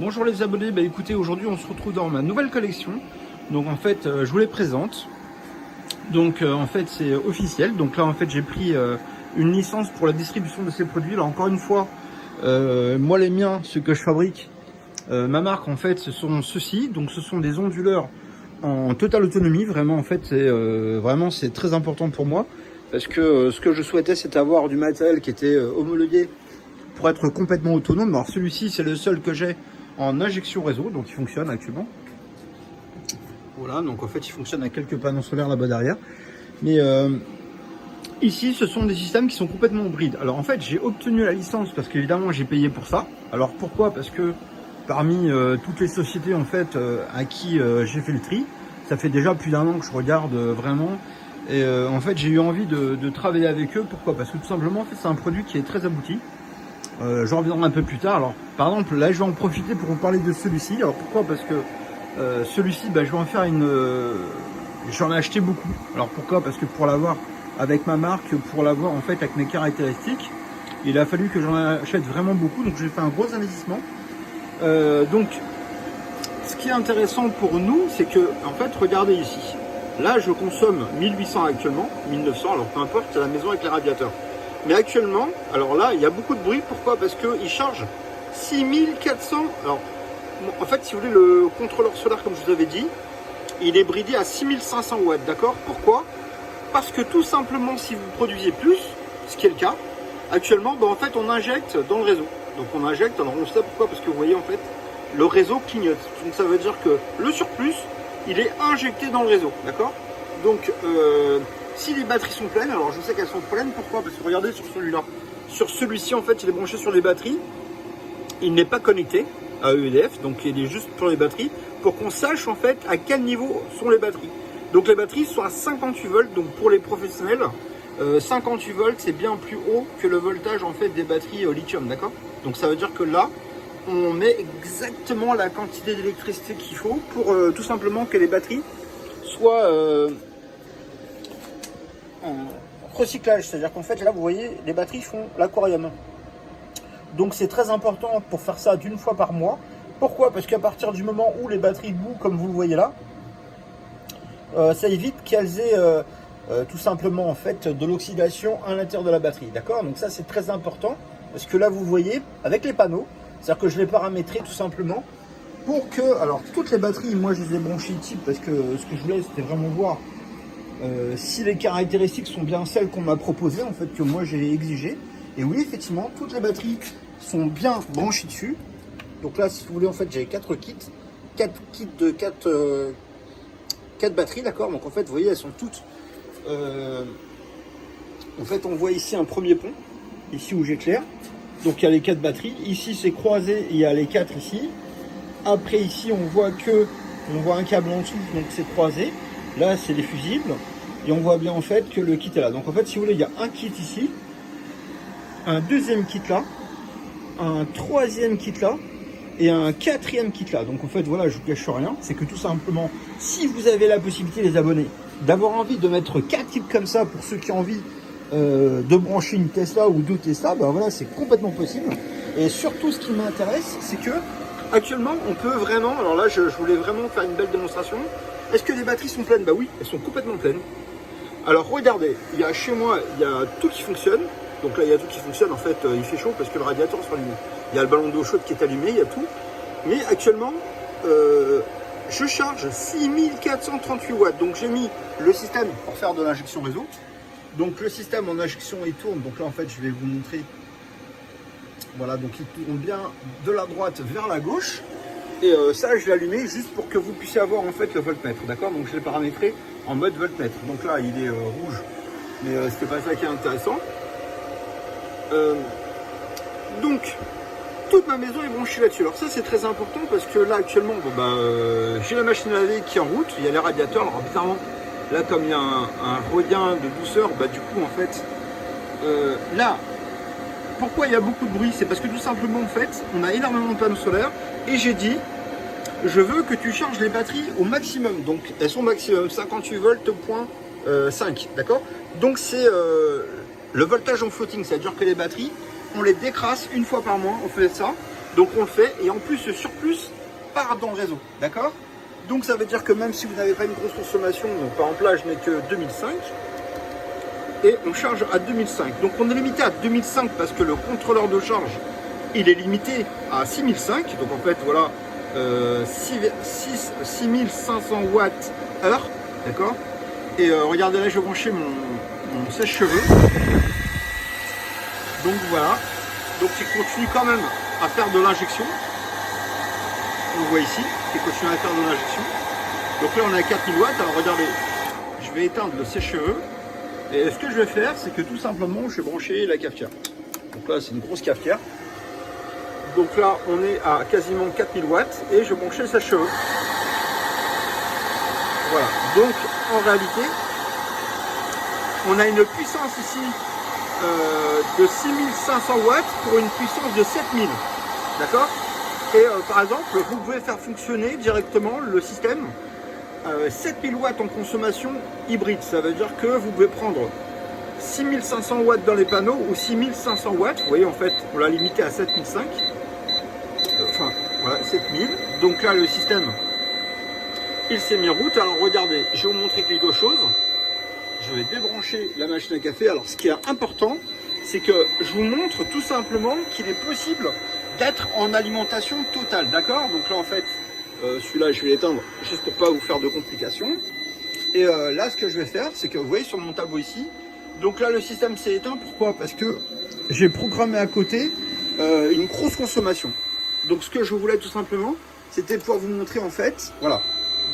Bonjour les abonnés, écoutez, aujourd'hui on se retrouve dans ma nouvelle collection. Donc en fait, je vous les présente. Donc en fait c'est officiel. Donc là en fait j'ai pris une licence pour la distribution de ces produits. Là encore une fois, moi les miens, ceux que je fabrique, ma marque en fait ce sont ceux-ci. Donc ce sont des onduleurs en totale autonomie. Vraiment en fait c'est très important pour moi. Parce que ce que je souhaitais c'était avoir du matériel qui était homologué pour être complètement autonome. Alors celui-ci c'est le seul que j'ai en injection réseau, donc il fonctionne actuellement. Voilà, donc en fait il fonctionne avec quelques panneaux solaires là-bas derrière. Mais ici ce sont des systèmes qui sont complètement hybrides. Alors en fait j'ai obtenu la licence parce qu'évidemment j'ai payé pour ça. Alors pourquoi? Parce que parmi toutes les sociétés en fait à qui j'ai fait le tri, ça fait déjà plus d'un an que je regarde vraiment. Et en fait j'ai eu envie de travailler avec eux. Pourquoi? Parce que tout simplement en fait, c'est un produit qui est très abouti. J'en reviendrai un peu plus tard. Alors par exemple là je vais en profiter pour vous parler de celui-ci. Alors pourquoi? Parce que celui-ci je vais en faire j'en ai acheté beaucoup. Alors pourquoi? Parce que pour l'avoir avec ma marque, pour l'avoir en fait avec mes caractéristiques, il a fallu que j'en achète vraiment beaucoup. Donc j'ai fait un gros investissement. Donc ce qui est intéressant pour nous, c'est que en fait regardez ici. Là je consomme 1800 actuellement, 1900, alors peu importe, c'est la maison avec les radiateurs. Mais actuellement, alors là, il y a beaucoup de bruit. Pourquoi? Parce qu'il charge 6400. Alors, en fait, si vous voulez, le contrôleur solaire, comme je vous avais dit, il est bridé à 6500 watts. D'accord? Pourquoi? Parce que tout simplement, si vous produisez plus, ce qui est le cas, actuellement, en fait, on injecte dans le réseau. Donc, on injecte. Alors, on sait pourquoi? Parce que vous voyez, en fait, le réseau clignote. Donc, ça veut dire que le surplus, il est injecté dans le réseau. D'accord? Donc, si les batteries sont pleines, alors je sais qu'elles sont pleines, pourquoi? Parce que regardez sur celui-là. Sur celui-ci, en fait, il est branché sur les batteries. Il n'est pas connecté à EDF, donc il est juste pour les batteries, pour qu'on sache en fait à quel niveau sont les batteries. Donc les batteries sont à 58 volts, donc pour les professionnels, 58 volts c'est bien plus haut que le voltage en fait des batteries lithium, d'accord? Donc ça veut dire que là, on met exactement la quantité d'électricité qu'il faut pour tout simplement que les batteries soient en recyclage, c'est-à-dire qu'en fait là vous voyez les batteries font l'aquarium, donc c'est très important pour faire ça d'une fois par mois. Pourquoi? Parce qu'à partir du moment où les batteries bouent comme vous le voyez là, ça évite qu'elles aient tout simplement en fait de l'oxydation à l'intérieur de la batterie, d'accord? Donc ça c'est très important parce que là vous voyez avec les panneaux, c'est-à-dire que je l'ai paramétré tout simplement pour que, alors toutes les batteries moi je les ai branchées type parce que ce que je voulais c'était vraiment voir si les caractéristiques sont bien celles qu'on m'a proposées, en fait, que moi j'ai exigé. Et oui, effectivement, toutes les batteries sont bien branchées dessus. Donc là, si vous voulez, en fait, j'ai 4 kits. 4 kits de 4 batteries, d'accord? Donc en fait, vous voyez, elles sont toutes... en fait, on voit ici un premier pont, ici où j'éclaire. Donc il y a les 4 batteries. Ici, c'est croisé, il y a les 4 ici. Après, ici, on voit un câble en dessous, donc c'est croisé. Là, c'est les fusibles. Et on voit bien en fait que le kit est là. Donc en fait, si vous voulez, il y a un kit ici, un deuxième kit là, un troisième kit là, et un quatrième kit là. Donc en fait, voilà, je vous cache rien. C'est que tout simplement, si vous avez la possibilité, les abonnés, d'avoir envie de mettre 4 kits comme ça, pour ceux qui ont envie de brancher une Tesla ou deux Tesla, ben voilà, c'est complètement possible. Et surtout, ce qui m'intéresse, c'est que actuellement, on peut vraiment... Alors là, je voulais vraiment faire une belle démonstration. Est-ce que les batteries sont pleines? Bah oui, elles sont complètement pleines. Alors regardez, il y a chez moi, il y a tout qui fonctionne. Donc là, il y a tout qui fonctionne. En fait, il fait chaud parce que le radiateur est allumé. Il y a le ballon d'eau chaude qui est allumé, il y a tout. Mais actuellement, je charge 6438 watts. Donc j'ai mis le système pour faire de l'injection réseau. Donc le système en injection, il tourne. Donc là, en fait, je vais vous montrer. Voilà, donc il tourne bien de la droite vers la gauche. Et ça, je l'ai allumé juste pour que vous puissiez avoir en fait le voltmètre, d'accord? Donc je l'ai paramétré en mode voltmètre. Donc là, il est rouge, mais c'était pas ça qui est intéressant. Donc, toute ma maison est branchée là-dessus. Alors ça, c'est très important parce que là, actuellement, j'ai la machine à laver qui est en route. Il y a les radiateurs. Alors bizarrement, là, comme il y a un regain de douceur, du coup, en fait, là, pourquoi il y a beaucoup de bruit? C'est parce que tout simplement, en fait, on a énormément de panneaux solaires. Et j'ai dit, je veux que tu charges les batteries au maximum. Donc elles sont maximum 58 volts point 5, d'accord? Donc c'est le voltage en floating, c'est-à-dire que les batteries, on les décrasse une fois par mois, on fait ça. Donc on le fait, et en plus ce surplus part dans le réseau, d'accord? Donc ça veut dire que même si vous n'avez pas une grosse consommation, donc par exemple là je n'ai que 2005, et on charge à 2005. Donc on est limité à 2005 parce que le contrôleur de charge, il est limité à 6005, donc en fait voilà, 6500 watts heure, d'accord? Et regardez là, je vais brancher mon sèche-cheveux. Donc voilà, donc il continue quand même à faire de l'injection. On voit ici, qui continue à faire de l'injection. Donc là on est à 4000 watts, alors regardez, je vais éteindre le sèche-cheveux. Et ce que je vais faire, c'est que tout simplement, je vais brancher la cafetière. Donc là, c'est une grosse cafetière. Donc là, on est à quasiment 4000 watts et je vais brancher le sèche-cheveux. Voilà. Donc, en réalité, on a une puissance ici de 6500 watts pour une puissance de 7000. D'accord? Et par exemple, vous pouvez faire fonctionner directement le système 7000 watts en consommation hybride. Ça veut dire que vous pouvez prendre 6500 watts dans les panneaux ou 6500 watts. Vous voyez, en fait, on l'a limité à 7005. Enfin, voilà, 7000. Donc là, le système, il s'est mis en route. Alors, regardez, je vais vous montrer quelque chose. Je vais débrancher la machine à café. Alors, ce qui est important, c'est que je vous montre tout simplement qu'il est possible d'être en alimentation totale. D'accord? Donc là, en fait, celui-là, je vais l'éteindre juste pour pas vous faire de complications. Et là, ce que je vais faire, c'est que vous voyez sur mon tableau ici, donc là, le système s'est éteint. Pourquoi? Parce que j'ai programmé à côté une grosse consommation. Donc, ce que je voulais tout simplement, c'était pouvoir vous montrer en fait, voilà.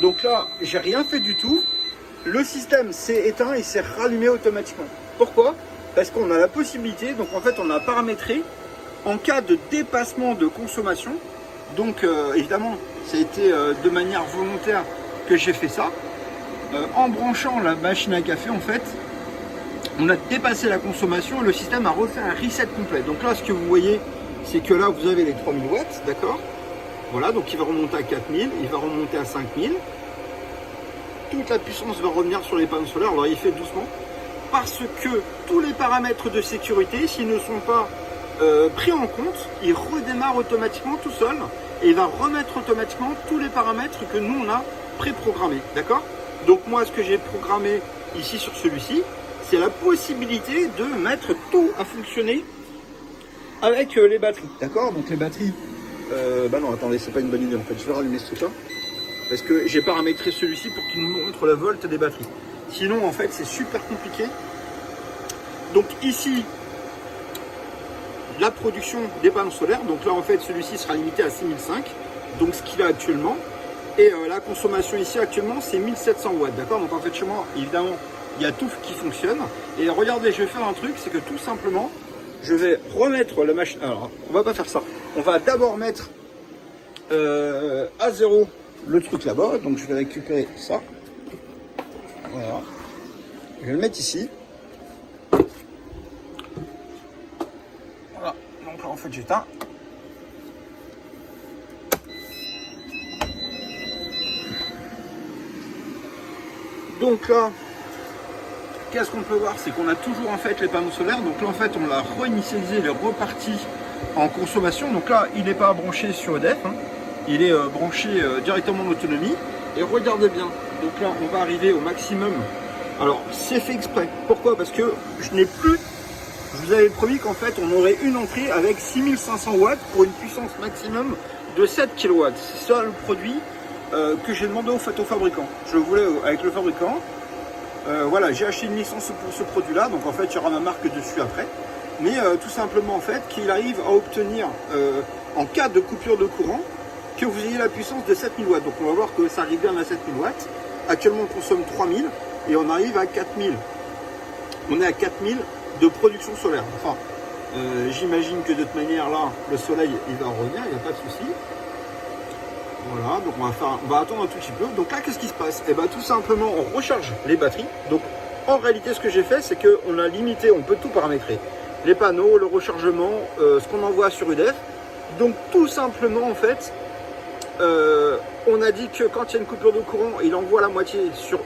Donc là, j'ai rien fait du tout. Le système s'est éteint et s'est rallumé automatiquement. Pourquoi? Parce qu'on a la possibilité, donc en fait, on a paramétré en cas de dépassement de consommation. Donc évidemment, ça a été de manière volontaire que j'ai fait ça. En branchant la machine à café, en fait, on a dépassé la consommation et le système a refait un reset complet. Donc là, ce que vous voyez, c'est que là, vous avez les 3000 watts, d'accord? Voilà, donc il va remonter à 4000, il va remonter à 5000. Toute la puissance va revenir sur les panneaux solaires. Alors il fait doucement, parce que tous les paramètres de sécurité, s'ils ne sont pas pris en compte, il redémarre automatiquement tout seul et il va remettre automatiquement tous les paramètres que nous on a préprogrammés, d'accord? Donc moi ce que j'ai programmé ici sur celui-ci, c'est la possibilité de mettre tout à fonctionner avec les batteries, d'accord? Donc les batteries, bah non attendez, c'est pas une bonne idée en fait, je vais rallumer ce truc là parce que j'ai paramétré celui-ci pour qu'il nous montre la volt des batteries, sinon en fait c'est super compliqué. Donc ici la production des panneaux solaires, donc là en fait celui-ci sera limité à 6005, donc ce qu'il a actuellement, et la consommation ici actuellement c'est 1700 watts, d'accord? Donc en fait chez moi évidemment il y a tout qui fonctionne, et regardez, je vais faire un truc, c'est que tout simplement je vais remettre la machine, alors on va pas faire ça, on va d'abord mettre à zéro le truc là-bas, donc je vais récupérer ça, voilà, je vais le mettre ici. En fait j'éteins. Donc là, qu'est-ce qu'on peut voir? C'est qu'on a toujours en fait les panneaux solaires. Donc là en fait on l'a réinitialisé, il est reparti en consommation. Donc là il n'est pas branché sur EDF, hein. Il est branché directement en autonomie. Et regardez bien, donc là on va arriver au maximum. Alors c'est fait exprès. Pourquoi? Parce que je n'ai plus... Je vous avais promis qu'en fait, on aurait une entrée avec 6500 watts pour une puissance maximum de 7 kW. C'est ça le produit que j'ai demandé au fabricant. Je le voulais avec le fabricant. Voilà, j'ai acheté une licence pour ce produit-là. Donc en fait, il y aura ma marque dessus après. Mais tout simplement, en fait, qu'il arrive à obtenir, en cas de coupure de courant, que vous ayez la puissance de 7000 watts. Donc on va voir que ça arrive bien à 7000 watts. Actuellement, on consomme 3000 et on arrive à 4000. On est à 4000 de production solaire. Enfin, j'imagine que de toute manière là, le soleil il va revenir, il n'y a pas de souci. Voilà, donc on va attendre un tout petit peu. Donc là, qu'est-ce qui se passe? Et bien tout simplement, on recharge les batteries. Donc en réalité, ce que j'ai fait, c'est qu'on a limité, on peut tout paramétrer. Les panneaux, le rechargement, ce qu'on envoie sur UDF. Donc tout simplement, en fait, on a dit que quand il y a une coupure de courant, il envoie la moitié sur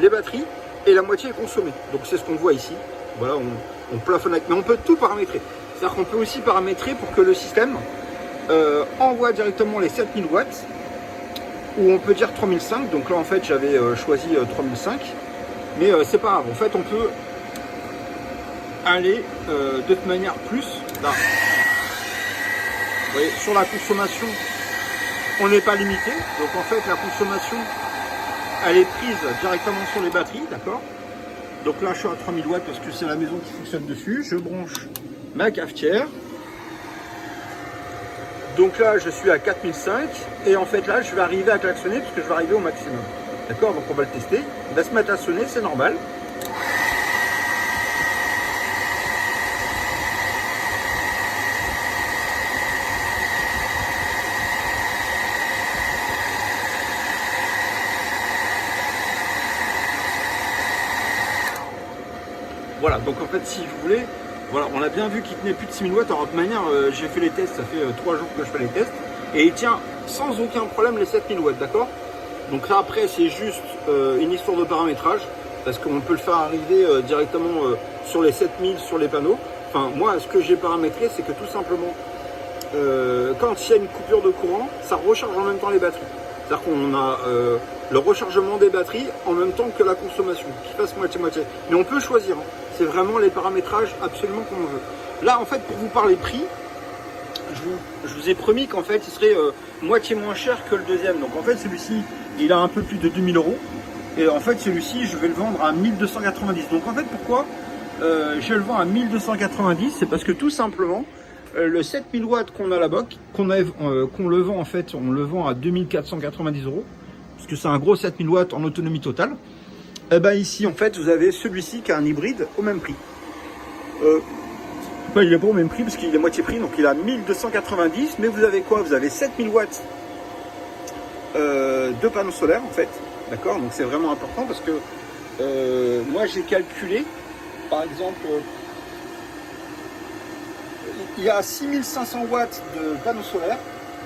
les batteries et la moitié est consommée. Donc c'est ce qu'on voit ici. Voilà, on plafonne avec, mais on peut tout paramétrer. C'est-à-dire qu'on peut aussi paramétrer pour que le système envoie directement les 7000 watts, ou on peut dire 3005. Donc là en fait j'avais choisi 3005, mais c'est pas grave. En fait on peut aller de toute manière plus là. Vous voyez, sur la consommation on n'est pas limité, donc en fait la consommation elle est prise directement sur les batteries, d'accord. Donc là je suis à 3000 watts parce que c'est la maison qui fonctionne dessus. Je branche ma cafetière. Donc là je suis à 4005 et en fait là je vais arriver à klaxonner parce que je vais arriver au maximum. D'accord, donc on va le tester. Il va se mettre à sonner, c'est normal. Voilà, donc en fait si vous voulez, voilà, on a bien vu qu'il tenait plus de 6000 watts. Alors de toute manière, j'ai fait les tests, ça fait 3 jours que je fais les tests. Et il tient sans aucun problème les 7000 watts, d'accord. Donc là après c'est juste une histoire de paramétrage. Parce qu'on peut le faire arriver directement sur les 7000 sur les panneaux. Enfin moi ce que j'ai paramétré c'est que tout simplement quand il y a une coupure de courant, ça recharge en même temps les batteries. C'est-à-dire qu'on a le rechargement des batteries en même temps que la consommation, qui fasse moitié-moitié. Mais on peut choisir, hein. C'est vraiment les paramétrages absolument comme on veut. Là en fait pour vous parler prix, je vous ai promis qu'en fait il serait moitié moins cher que le deuxième. Donc en fait celui-ci il a un peu plus de 2000 €. Et en fait celui-ci je vais le vendre à 1290. Donc en fait pourquoi je le vends à 1290, c'est parce que tout simplement le 7000 watts qu'on a là-bas, qu'on le vend en fait, on le vend à 2490 €, parce que c'est un gros 7000 watts en autonomie totale. Et ben ici en fait vous avez celui-ci qui a un hybride au même prix. Il est pas au même prix parce qu'il est moitié prix, donc il a 1290, mais vous avez quoi? Vous avez 7000 watts de panneaux solaires en fait, d'accord. Donc c'est vraiment important parce que moi j'ai calculé, par exemple, il y a 6500 watts de panneaux solaires,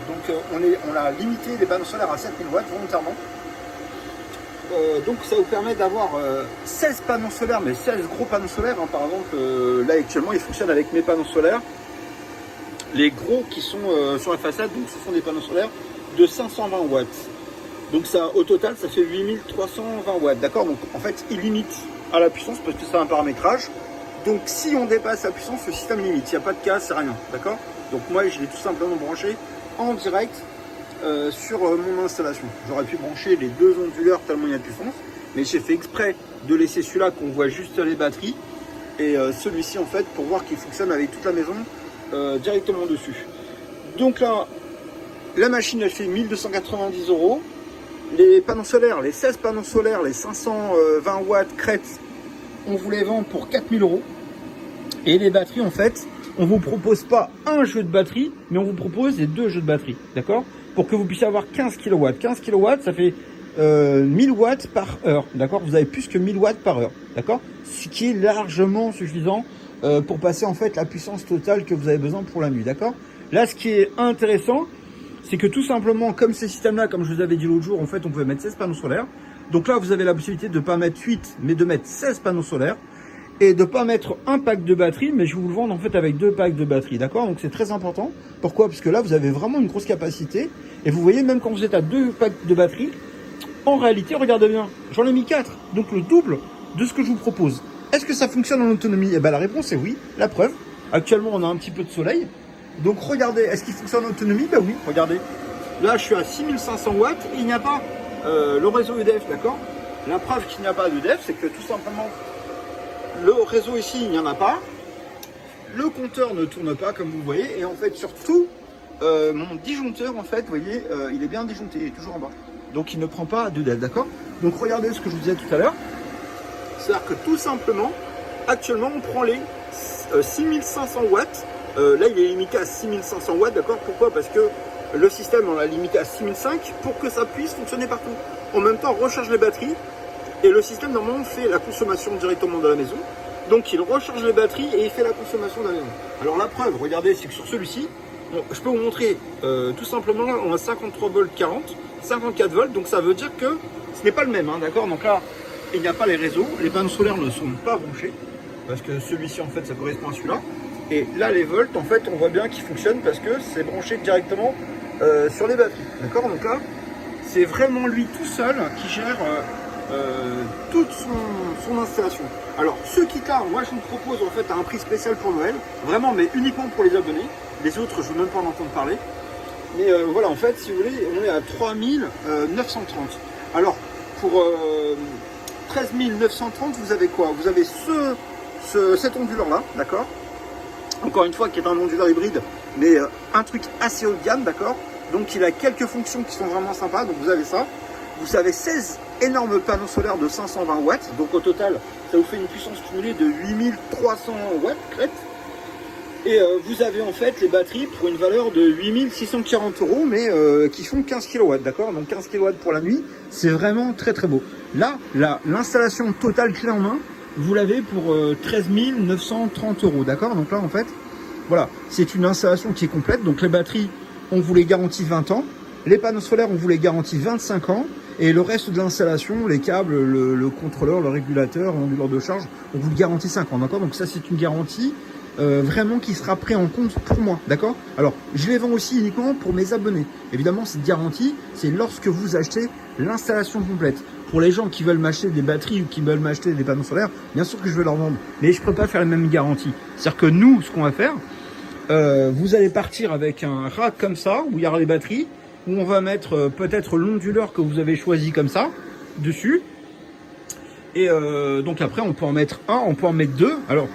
donc on a limité les panneaux solaires à 7000 watts volontairement. Donc ça vous permet d'avoir 16 panneaux solaires, mais 16 gros panneaux solaires, hein. Par exemple, là actuellement il fonctionne avec mes panneaux solaires, les gros qui sont sur la façade, donc ce sont des panneaux solaires de 520 watts. Donc ça, au total ça fait 8320 watts, d'accord. Donc en fait il limite à la puissance parce que c'est un paramétrage. Donc si on dépasse la puissance, le système limite, il n'y a pas de casse, c'est rien, d'accord. Donc moi je l'ai tout simplement branché en direct sur mon installation. J'aurais pu brancher les deux onduleurs tellement il y a de puissance, mais j'ai fait exprès de laisser celui-là qu'on voit juste les batteries et celui-ci en fait pour voir qu'il fonctionne avec toute la maison directement dessus. Donc là la machine elle fait 1290 €. Les panneaux solaires, les 16 panneaux solaires, les 520 watts crête, on vous les vend pour 4000 €. Et les batteries en fait, on vous propose pas un jeu de batterie, mais on vous propose les deux jeux de batterie, d'accord, pour que vous puissiez avoir 15 kW. 15 kW, ça fait 1000 watts par heure, d'accord. Vous avez plus que 1000 watts par heure, d'accord, ce qui est largement suffisant pour passer en fait la puissance totale que vous avez besoin pour la nuit, d'accord. Là, ce qui est intéressant, c'est que tout simplement, comme ces systèmes-là, comme je vous avais dit l'autre jour, en fait, on pouvait mettre 16 panneaux solaires. Donc là, vous avez la possibilité de ne pas mettre 8, mais de mettre 16 panneaux solaires. Et de ne pas mettre un pack de batterie, mais je vais vous le vendre en fait avec 2 packs de batterie, d'accord. Donc c'est très important. Pourquoi? Parce que là, vous avez vraiment une grosse capacité. Et vous voyez, même quand vous êtes à 2 packs de batterie, en réalité, regardez bien, j'en ai mis 4. Donc le double de ce que je vous propose. Est-ce que ça fonctionne en autonomie? Eh bien la réponse est oui. La preuve, actuellement, on a un petit peu de soleil. Donc regardez, est-ce qu'il fonctionne en autonomie? Ben oui, regardez. Là, je suis à 6500 watts et il n'y a pas le réseau EDF, d'accord. La preuve qu'il n'y a pas d'EDF, c'est que tout simplement, le réseau ici, il n'y en a pas. Le compteur ne tourne pas, comme vous voyez. Et en fait, surtout, mon disjoncteur, en fait, vous voyez, il est bien disjoncté, il est toujours en bas. Donc, il ne prend pas d'EDF, d'accord. Donc, regardez ce que je vous disais tout à l'heure. C'est-à-dire que tout simplement, actuellement, on prend les 6500 watts. Là, il est limité à 6500 watts, d'accord. Pourquoi? Parce que le système, on l'a limité à 6005 pour que ça puisse fonctionner partout. En même temps, on recharge les batteries et le système, normalement, fait la consommation directement de la maison. Donc, il recharge les batteries et il fait la consommation de la maison. Alors, la preuve, regardez, c'est que sur celui-ci, bon, je peux vous montrer tout simplement, on a 53 volts 40, 54 volts. Donc, ça veut dire que ce n'est pas le même, hein, d'accord. Donc là, il n'y a pas les réseaux. Les panneaux solaires ne sont pas branchés parce que celui-ci, en fait, ça correspond à celui-là. Et là, les volts, en fait, on voit bien qu'ils fonctionnent parce que c'est branché directement sur les batteries. D'accord? Donc là, c'est vraiment lui tout seul qui gère toute son installation. Alors, ce kit-là, moi, je vous propose en fait à un prix spécial pour Noël. Vraiment, mais uniquement pour les abonnés. Les autres, je ne veux même pas en entendre parler. Mais voilà, en fait, si vous voulez, on est à 3930. Alors, pour 13 930, vous avez quoi? Vous avez cet ondulant-là, d'accord? Encore une fois, qui est un onduleur hybride, mais un truc assez haut de gamme, d'accord? Donc, il a quelques fonctions qui sont vraiment sympas. Donc, vous avez ça. Vous avez 16 énormes panneaux solaires de 520 watts. Donc, au total, ça vous fait une puissance cumulée de 8300 watts, crête. Et vous avez en fait les batteries pour une valeur de 8640 €, mais qui font 15 kW, d'accord? Donc 15 kW pour la nuit, c'est vraiment très très beau. Là, l'installation totale clé en main, vous l'avez pour 13 930 €, d'accord? Donc là, en fait, voilà, c'est une installation qui est complète. Donc les batteries, on vous les garantit 20 ans. Les panneaux solaires, on vous les garantit 25 ans. Et le reste de l'installation, les câbles, le contrôleur, le régulateur, l'onduleur de charge, on vous le garantit 5 ans, d'accord? Donc ça, c'est une garantie vraiment qui sera pris en compte pour moi, d'accord? Alors, je les vends aussi uniquement pour mes abonnés. Évidemment, cette garantie, c'est lorsque vous achetez l'installation complète. Pour les gens qui veulent m'acheter des batteries ou qui veulent m'acheter des panneaux solaires, bien sûr que je vais leur vendre. Mais je ne peux pas faire la même garantie. C'est-à-dire que nous, ce qu'on va faire, vous allez partir avec un rack comme ça, où il y aura les batteries, où on va mettre peut-être l'onduleur que vous avez choisi comme ça, dessus. Et donc après, on peut en mettre un, on peut en mettre deux. Alors,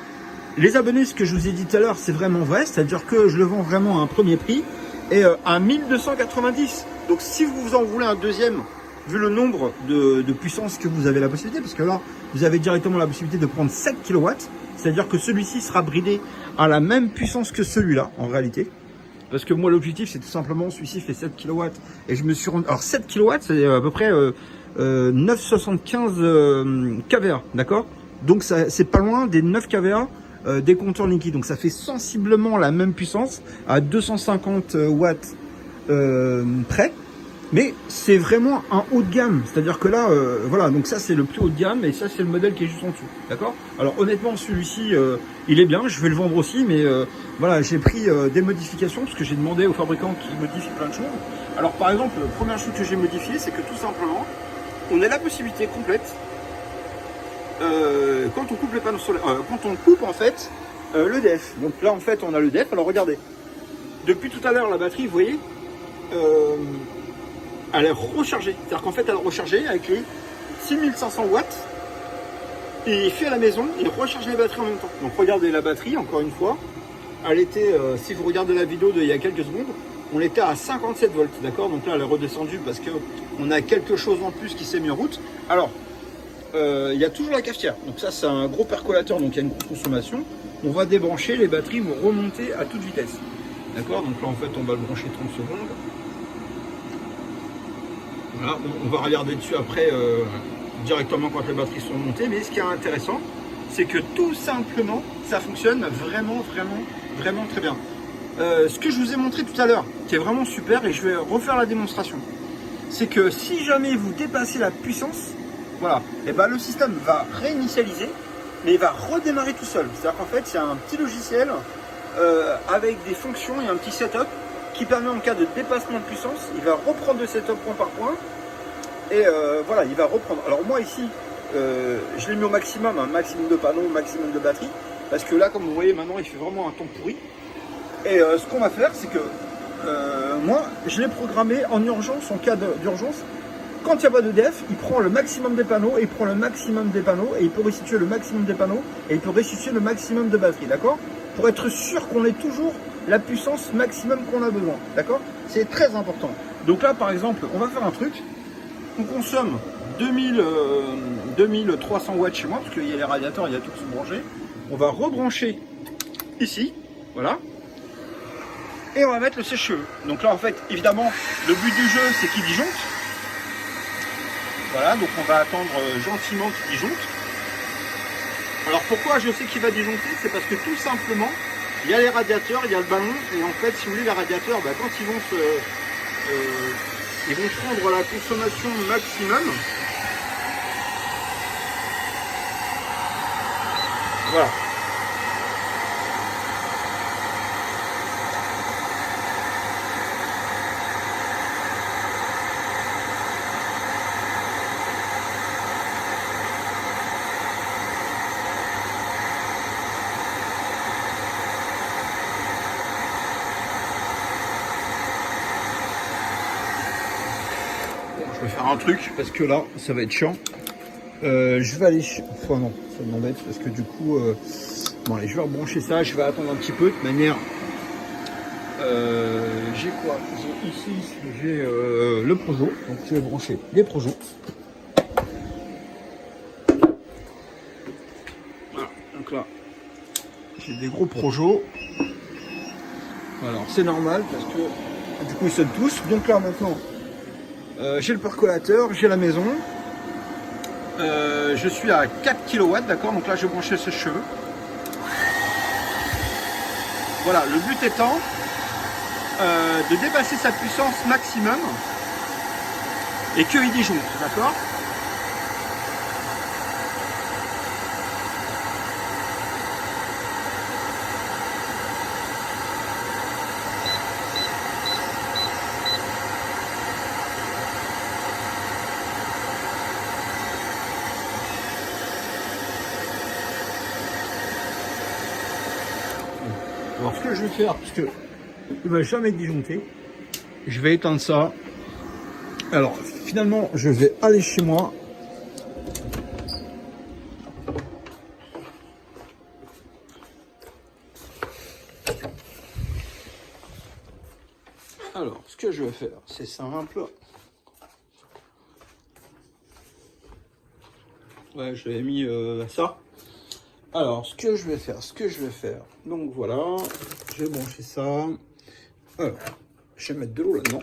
les abonnés, ce que je vous ai dit tout à l'heure, c'est vraiment vrai. C'est-à-dire que je le vends vraiment à un premier prix et à 1290. Donc si vous en voulez un deuxième, vu le nombre de puissance que vous avez la possibilité, parce que là, vous avez directement la possibilité de prendre 7 kW. C'est-à-dire que celui-ci sera bridé à la même puissance que celui-là, en réalité. Parce que moi, l'objectif, c'est tout simplement, celui-ci fait 7 kW. Et je me suis rendu... Alors 7 kW, c'est à peu près 9,75 kVA, d'accord? Donc c'est pas loin des 9 kVA des compteurs liquides. Donc ça fait sensiblement la même puissance à 250 watts près. Mais c'est vraiment un haut de gamme. C'est-à-dire que là, voilà, donc ça c'est le plus haut de gamme et ça c'est le modèle qui est juste en dessous. D'accord? Alors honnêtement, celui-ci, il est bien. Je vais le vendre aussi, mais voilà, j'ai pris des modifications parce que j'ai demandé aux fabricants qui modifient plein de choses. Alors par exemple, la première chose que j'ai modifiée, c'est que tout simplement, on a la possibilité complète quand on coupe les panneaux solaires, quand on coupe en fait l'EDF. Donc là en fait on a l'EDF. Alors regardez, depuis tout à l'heure la batterie, vous voyez, elle est rechargée. C'est-à-dire qu'en fait elle est rechargée avec les 6500 watts. Et il fait à la maison, il recharge les batteries en même temps. Donc regardez la batterie, encore une fois, elle était, si vous regardez la vidéo d'il y a quelques secondes, on était à 57 volts, d'accord? Donc là elle est redescendue parce que on a quelque chose en plus qui s'est mis en route. Alors, il y a toujours la cafetière, donc ça c'est un gros percolateur, donc il y a une grosse consommation. On va débrancher, les batteries vont remonter à toute vitesse, d'accord? Donc là en fait on va le brancher 30 secondes. Voilà, on va regarder dessus après directement quand les batteries sont montées, mais ce qui est intéressant, c'est que tout simplement ça fonctionne vraiment très bien. Ce que je vous ai montré tout à l'heure, qui est vraiment super, et je vais refaire la démonstration, c'est que si jamais vous dépassez la puissance, voilà, et ben le système va réinitialiser, mais il va redémarrer tout seul. C'est-à-dire qu'en fait, il y a un petit logiciel avec des fonctions et un petit setup qui permet en cas de dépassement de puissance, il va reprendre le setup point par point, et voilà, il va reprendre. Alors moi ici, je l'ai mis au maximum, un maximum de panneaux, maximum de batterie, parce que là, comme vous voyez, maintenant, il fait vraiment un temps pourri. Et ce qu'on va faire, c'est que moi, je l'ai programmé en urgence, en cas d'urgence. Quand il n'y a pas d'EDF, il prend le maximum des panneaux, et il prend le maximum des panneaux, et il peut restituer le maximum des panneaux, et il peut restituer le maximum de batterie, d'accord? Pour être sûr qu'on ait toujours la puissance maximum qu'on a besoin, d'accord? C'est très important. Donc là, par exemple, on va faire un truc. On consomme 2300 watts chez moi, parce qu'il y a les radiateurs, il y a tout qui sont branchés. On va rebrancher ici, voilà. Et on va mettre le sèche-cheveux. Donc là, en fait, évidemment, le but du jeu, c'est qu'il disjoncte. Voilà, donc on va attendre gentiment qu'il disjoncte. Alors pourquoi je sais qu'il va disjoncter? C'est parce que tout simplement, il y a les radiateurs, il y a le ballon, et en fait, si vous voulez, les radiateurs, bah, quand ils vont ils vont prendre la consommation maximum. Voilà. je vais faire un truc parce que là, ça va être chiant. Je vais aller... Enfin non, ça m'embête parce que du coup... Bon allez, je vais rebrancher ça, je vais attendre un petit peu. De toute manière, j'ai quoi? J'ai ici, j'ai le Projo. Donc je vais brancher les Projo. Voilà, donc là, j'ai des gros Projo. Alors c'est normal parce que du coup ils sonnent tous. Donc là maintenant, j'ai le percolateur, j'ai la maison. Je suis à 4 kW, d'accord? Donc là je vais brancher ce cheveu. Voilà, le but étant de dépasser sa puissance maximum et qu'il disjoncte, d'accord? Alors ce que je vais faire, parce que il ne va jamais disjoncter, je vais éteindre ça. Alors finalement je vais aller chez moi. Alors ce que je vais faire, c'est simple. Ouais, je l'avais mis ça. Alors, ce que je vais faire, donc voilà, je vais brancher ça. Alors, je vais mettre de l'eau là-dedans.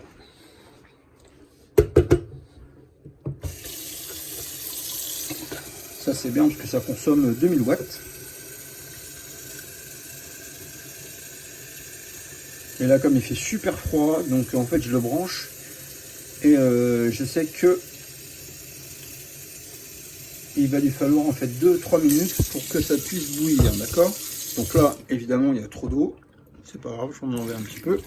Ça, c'est bien parce que ça consomme 2000 watts. Et là, comme il fait super froid, donc en fait, je le branche. Et je sais que il va lui falloir en fait 2-3 minutes pour que ça puisse bouillir, d'accord? Donc là, évidemment, il y a trop d'eau. C'est pas grave, je vais en enlever un petit peu.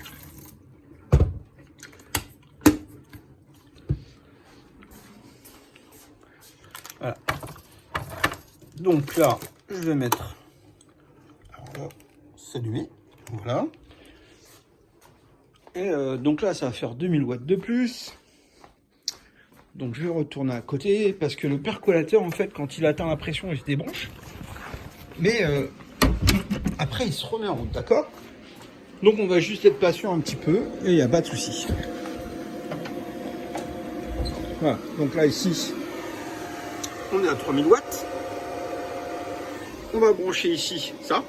Voilà. Donc là, je vais mettre... Alors là, c'est allumé. Voilà. Et donc là, ça va faire 2000 watts de plus. Donc je vais retourner à côté parce que le percolateur, en fait, quand il atteint la pression, il se débranche. Mais après, il se remet en route, d'accord? Donc on va juste être patient un petit peu et il n'y a pas de souci. Voilà, donc là ici, on est à 3000 watts. On va brancher ici ça.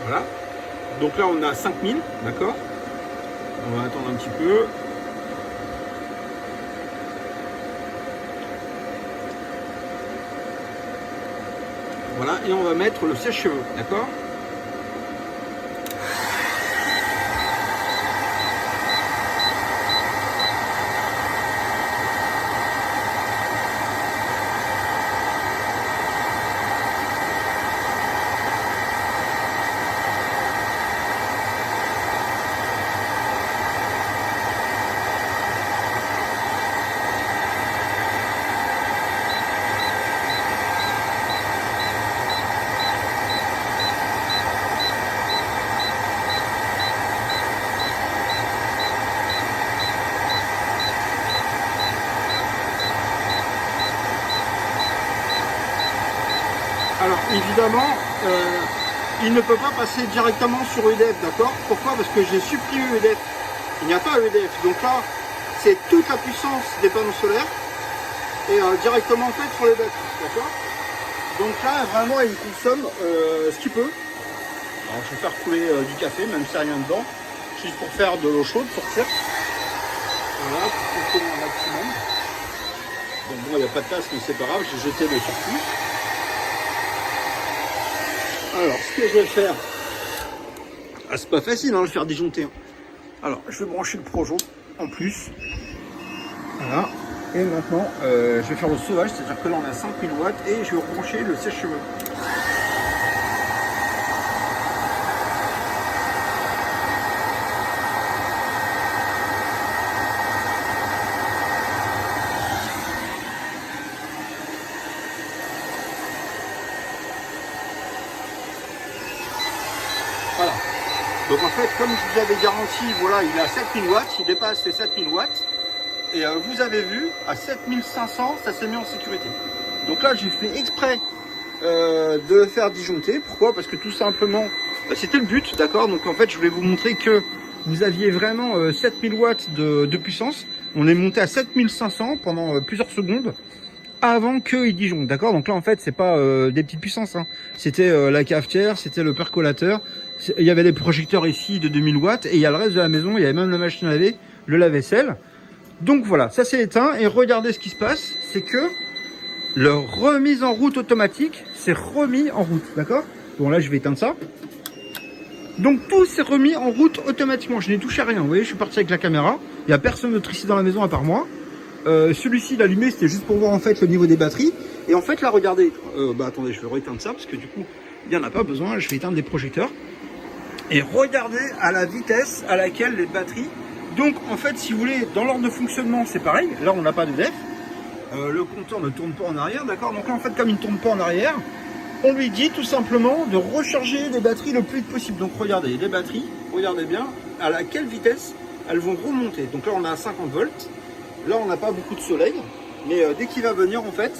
Voilà. Donc là on a 5000, d'accord? On va attendre un petit peu. Voilà, et on va mettre le sèche-cheveux, d'accord? Alors évidemment, il ne peut pas passer directement sur EDF, d'accord? Pourquoi? Parce que j'ai supprimé EDF. Il n'y a pas EDF. Donc là, c'est toute la puissance des panneaux solaires et directement en fait sur les batteries, d'accord? Donc là, vraiment, il consomme ce qu'il peut. Alors je vais faire couler du café, même si rien dedans, juste pour faire de l'eau chaude, sortir. Voilà, pour consommer un maximum. Donc bon, il n'y a pas de tasse, mais c'est pas grave, j'ai jeté le surplus. Alors, ce que je vais faire, c'est pas facile hein, de le faire disjoncter. Hein. Alors, je vais brancher le Projo en plus. Voilà. Et maintenant, je vais faire le sauvage, c'est-à-dire que là on a 5000 watts et je vais rebrancher le sèche-cheveux. Voilà. Donc en fait, comme je vous avais garanti, voilà, il est à 7000 watts, il dépasse les 7000 watts. Et vous avez vu, à 7500, ça s'est mis en sécurité. Donc là, j'ai fait exprès de le faire disjoncter. Pourquoi? Parce que tout simplement, c'était le but, d'accord? Donc en fait, je voulais vous montrer que vous aviez vraiment 7000 watts de puissance. On est monté à 7500 pendant plusieurs secondes avant qu'il disjoncte, d'accord? Donc là, en fait, c'est pas des petites puissances, hein. C'était la cafetière, c'était le percolateur. Il y avait des projecteurs ici de 2000 watts et il y a le reste de la maison. Il y avait même la machine à laver, le lave-vaisselle. Donc voilà, ça c'est éteint et regardez ce qui se passe, c'est que le remise en route automatique s'est remis en route, d'accord? Bon là je vais éteindre ça. Donc tout s'est remis en route automatiquement, je n'ai touché à rien, vous voyez, je suis parti avec la caméra, il n'y a personne d'autre ici dans la maison à part moi. Celui-ci l'allumé c'était juste pour voir en fait le niveau des batteries. Et en fait là regardez, attendez je vais rééteindre ça parce que du coup il n'y en a pas besoin, je vais éteindre des projecteurs. Et regardez à la vitesse à laquelle les batteries... Donc en fait si vous voulez dans l'ordre de fonctionnement c'est pareil, là on n'a pas de def, le compteur ne tourne pas en arrière, d'accord? Donc là en fait comme il ne tourne pas en arrière, on lui dit tout simplement de recharger les batteries le plus vite possible. Donc regardez les batteries, regardez bien à quelle vitesse elles vont remonter. Donc là on a 50 volts, là on n'a pas beaucoup de soleil, mais dès qu'il va venir en fait,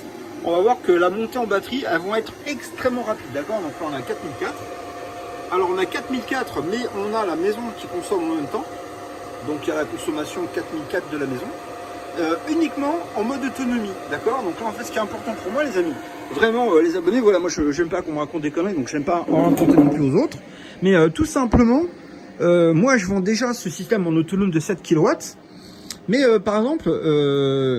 on va voir que la montée en batterie elles vont être extrêmement rapides, d'accord? Donc là on a 4004, alors on a 4004 mais on a la maison qui consomme en même temps. Donc il y a la consommation 4004 de la maison, uniquement en mode autonomie, d'accord? Donc là en fait ce qui est important pour moi les amis, vraiment les abonnés, voilà, moi je n'aime pas qu'on me raconte des conneries, donc je n'aime pas en raconter non plus aux autres, mais tout simplement, moi je vends déjà ce système en autonome de 7 kW, mais par exemple,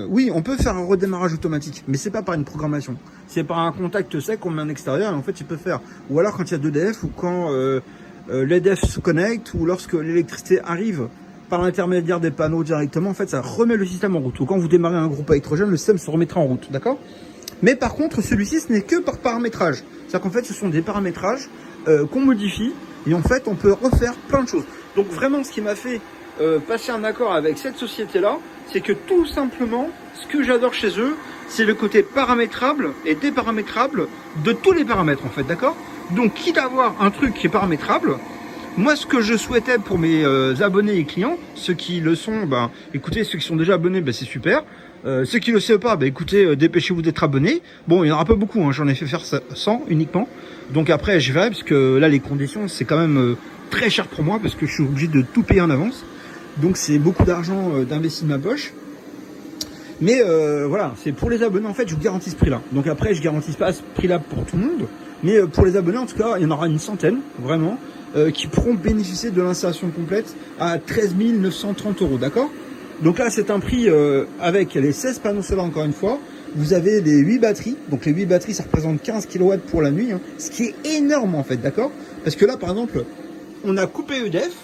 oui on peut faire un redémarrage automatique, mais c'est pas par une programmation, c'est par un contact sec qu'on met en extérieur et en fait il peut faire, ou alors quand il y a 2 DF, ou quand l'EDF se connecte, ou lorsque l'électricité arrive par l'intermédiaire des panneaux directement, en fait, ça remet le système en route. Ou quand vous démarrez un groupe à électrogène, le système se remettra en route, d'accord? Mais par contre, celui-ci, ce n'est que par paramétrage. C'est-à-dire qu'en fait, ce sont des paramétrages qu'on modifie et en fait, on peut refaire plein de choses. Donc vraiment, ce qui m'a fait passer un accord avec cette société-là, c'est que tout simplement, ce que j'adore chez eux, c'est le côté paramétrable et déparamétrable de tous les paramètres, en fait, d'accord? Donc, quitte à avoir un truc qui est paramétrable, moi, ce que je souhaitais pour mes abonnés et clients, ceux qui le sont, écoutez, ceux qui sont déjà abonnés, c'est super. Ceux qui ne le savent pas, écoutez, dépêchez-vous d'être abonnés. Bon, il n'y en aura pas beaucoup, hein, j'en ai fait faire 100 uniquement. Donc après, je verrai, parce que là, les conditions, c'est quand même très cher pour moi, parce que je suis obligé de tout payer en avance. Donc c'est beaucoup d'argent d'investi de ma poche. Mais voilà, c'est pour les abonnés, en fait, je vous garantis ce prix-là. Donc après, je ne garantis pas ce prix-là pour tout le monde. Mais pour les abonnés, en tout cas, il y en aura une centaine, vraiment. Qui pourront bénéficier de l'installation complète à 13 930 €, d'accord? Donc là, c'est un prix avec les 16 panneaux solaires, encore une fois. Vous avez les 8 batteries. Donc les 8 batteries, ça représente 15 kW pour la nuit, hein, ce qui est énorme, en fait, d'accord? Parce que là, par exemple, on a coupé EDF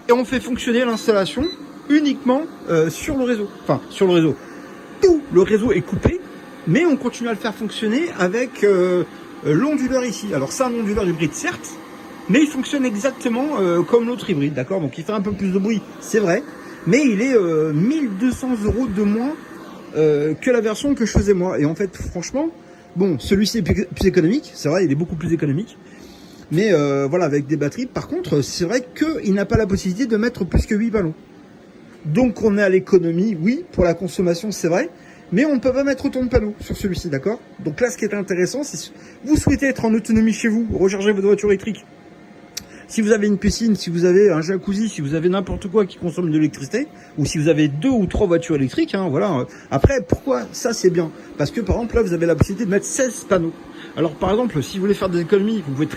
et on fait fonctionner l'installation uniquement sur le réseau. Enfin, sur le réseau. Tout le réseau est coupé, mais on continue à le faire fonctionner avec l'onduleur ici. Alors c'est un onduleur hybride, certes, mais il fonctionne exactement comme l'autre hybride, d'accord? Donc il fait un peu plus de bruit, c'est vrai, mais il est 1200 € de moins que la version que je faisais moi. Et en fait, franchement, bon, celui-ci est plus économique, c'est vrai, il est beaucoup plus économique. Mais voilà, avec des batteries, par contre, c'est vrai qu'il n'a pas la possibilité de mettre plus que 8 panneaux. Donc on est à l'économie, oui, pour la consommation, c'est vrai, mais on ne peut pas mettre autant de panneaux sur celui-ci, d'accord? Donc là, ce qui est intéressant, c'est si vous souhaitez être en autonomie chez vous, recharger votre voiture électrique. Si vous avez une piscine, si vous avez un jacuzzi, si vous avez n'importe quoi qui consomme de l'électricité, ou si vous avez 2 ou 3 voitures électriques, hein, voilà. Après, pourquoi ça c'est bien? Parce que par exemple là, vous avez la possibilité de mettre 16 panneaux. Alors par exemple, si vous voulez faire des économies, vous pouvez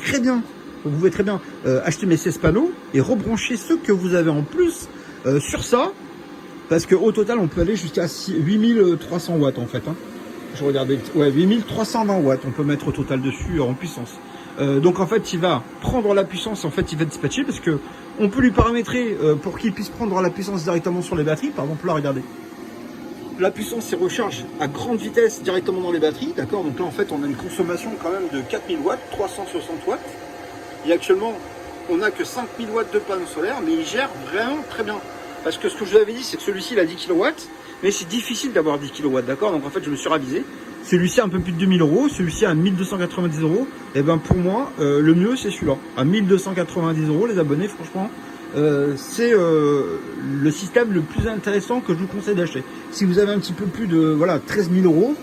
très bien acheter mes 16 panneaux et rebrancher ceux que vous avez en plus sur ça, parce qu'au total, on peut aller jusqu'à 8300 watts en fait. Hein. Je regardais, ouais, 8320 watts, on peut mettre au total dessus en puissance. Donc en fait il va prendre la puissance, en fait il va dispatcher parce que on peut lui paramétrer pour qu'il puisse prendre la puissance directement sur les batteries. Par exemple là regardez, la puissance c'est recharge à grande vitesse directement dans les batteries, d'accord? Donc là en fait on a une consommation quand même de 4000 watts, 360 watts. Et actuellement on n'a que 5000 watts de panneaux solaires, mais il gère vraiment très bien. Parce que ce que je vous avais dit c'est que celui-ci il a 10 kW, mais c'est difficile d'avoir 10 kW, d'accord? Donc en fait je me suis ravisé. Celui-ci un peu plus de 2000 euros, celui-ci à 1290 euros. Et ben pour moi, le mieux c'est celui-là. À 1290 euros, les abonnés, franchement, c'est le système le plus intéressant que je vous conseille d'acheter. Si vous avez un petit peu plus de voilà 13 000 euros,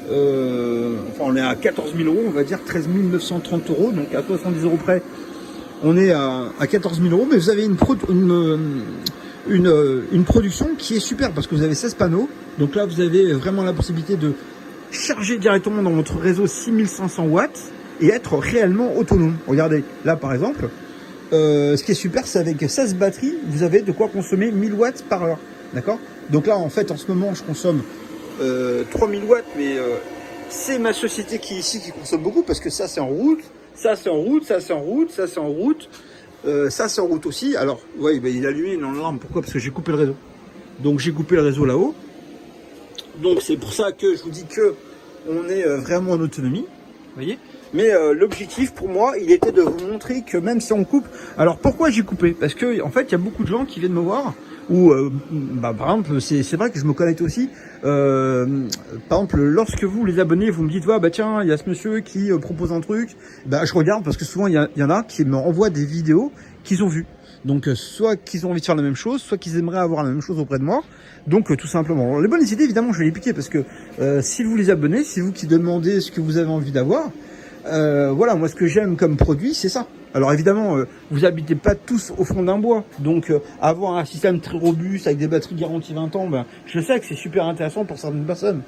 enfin on est à 14 000 euros, on va dire 13 930 euros, donc à 70 euros près, on est à 14 000 euros, mais vous avez une production qui est super parce que vous avez 16 panneaux. Donc là, vous avez vraiment la possibilité de charger directement dans votre réseau 6500 watts et être réellement autonome. Regardez, là par exemple, ce qui est super, c'est avec 16 batteries, vous avez de quoi consommer 1000 watts par heure. D'accord? Donc là, en fait, en ce moment, je consomme 3000 watts, mais c'est ma société qui ici qui consomme beaucoup parce que ça, c'est en route, ça, c'est en route, ça, c'est en route, ça, c'est en route. Ça c'est en route aussi. Alors, ouais, ben, il a allumé une alarme. Pourquoi? Parce que j'ai coupé le réseau. Donc j'ai coupé le réseau là-haut. Donc c'est pour ça que je vous dis que on est vraiment en autonomie. Vous voyez? Mais l'objectif pour moi, il était de vous montrer que même si on coupe. Alors pourquoi j'ai coupé? Parce que en fait, il y a beaucoup de gens qui viennent me voir. Ou bah, par exemple, c'est vrai que je me connecte aussi. Par exemple, lorsque vous les abonnés, vous me dites bah tiens, il y a ce monsieur qui propose un truc, bah je regarde parce que souvent il y en a qui me renvoient des vidéos qu'ils ont vues. Donc soit qu'ils ont envie de faire la même chose, soit qu'ils aimeraient avoir la même chose auprès de moi. Donc tout simplement. Alors, les bonnes idées, évidemment, je vais les piquer parce que si vous les abonnez, c'est vous qui demandez ce que vous avez envie d'avoir. Voilà, moi ce que j'aime comme produit, c'est ça. Alors évidemment, vous habitez pas tous au fond d'un bois, donc avoir un système très robuste avec des batteries garanties 20 ans, ben, je sais que c'est super intéressant pour certaines personnes.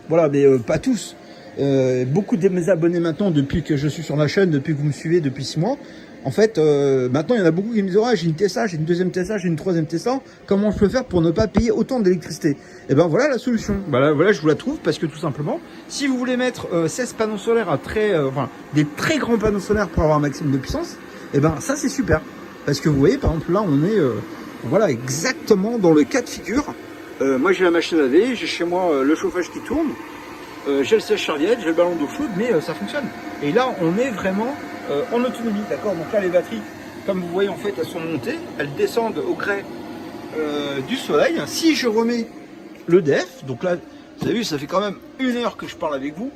Voilà, mais pas tous. Beaucoup de mes abonnés maintenant, depuis que je suis sur la chaîne, depuis que vous me suivez depuis 6 mois, en fait, maintenant il y en a beaucoup qui me disent j'ai une Tesla, j'ai une deuxième Tesla, j'ai une troisième Tesla, comment je peux faire pour ne pas payer autant d'électricité? Et ben voilà la solution. Voilà, je vous la trouve parce que tout simplement, si vous voulez mettre 16 panneaux solaires à des très grands panneaux solaires pour avoir un maximum de puissance, et ben ça c'est super. Parce que vous voyez, par exemple là on est voilà exactement dans le cas de figure. Moi j'ai la machine à laver, j'ai chez moi le chauffage qui tourne, j'ai le sèche-serviette, j'ai le ballon d'eau chaude, mais ça fonctionne. Et là on est vraiment en autonomie, d'accord? Donc là les batteries, comme vous voyez en fait, elles sont montées, elles descendent au gré du soleil. Si je remets le DEF, donc là vous avez vu, ça fait quand même 1 heure que je parle avec vous,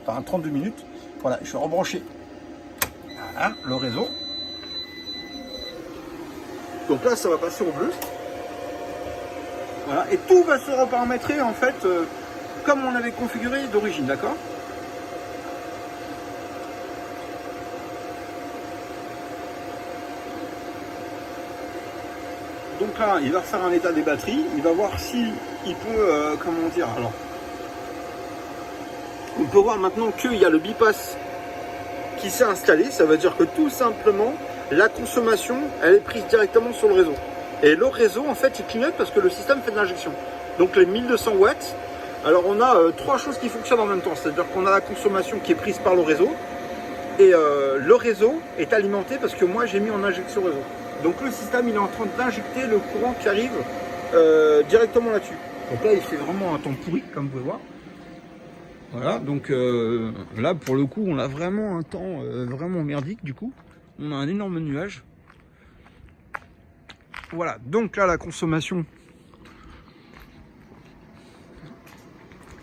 enfin 32 minutes. Voilà, je vais rebrancher le réseau. Donc là ça va passer au bleu. Voilà, et tout va se reparamétrer en fait comme on avait configuré d'origine, d'accord? Donc là, il va refaire un état des batteries, il va voir si il peut, comment dire, alors, on peut voir maintenant qu'il y a le bypass qui s'est installé, ça veut dire que tout simplement, la consommation, elle est prise directement sur le réseau. Et le réseau, en fait, il clignote parce que le système fait de l'injection. Donc les 1200 watts, alors on a 3 choses qui fonctionnent en même temps, c'est-à-dire qu'on a la consommation qui est prise par le réseau, et le réseau est alimenté parce que moi j'ai mis en injection réseau. Donc le système il est en train d'injecter le courant qui arrive directement là-dessus. Donc là il fait vraiment un temps pourri comme vous pouvez voir. Voilà, donc là pour le coup on a vraiment un temps vraiment merdique du coup. On a un énorme nuage. Voilà, donc là la consommation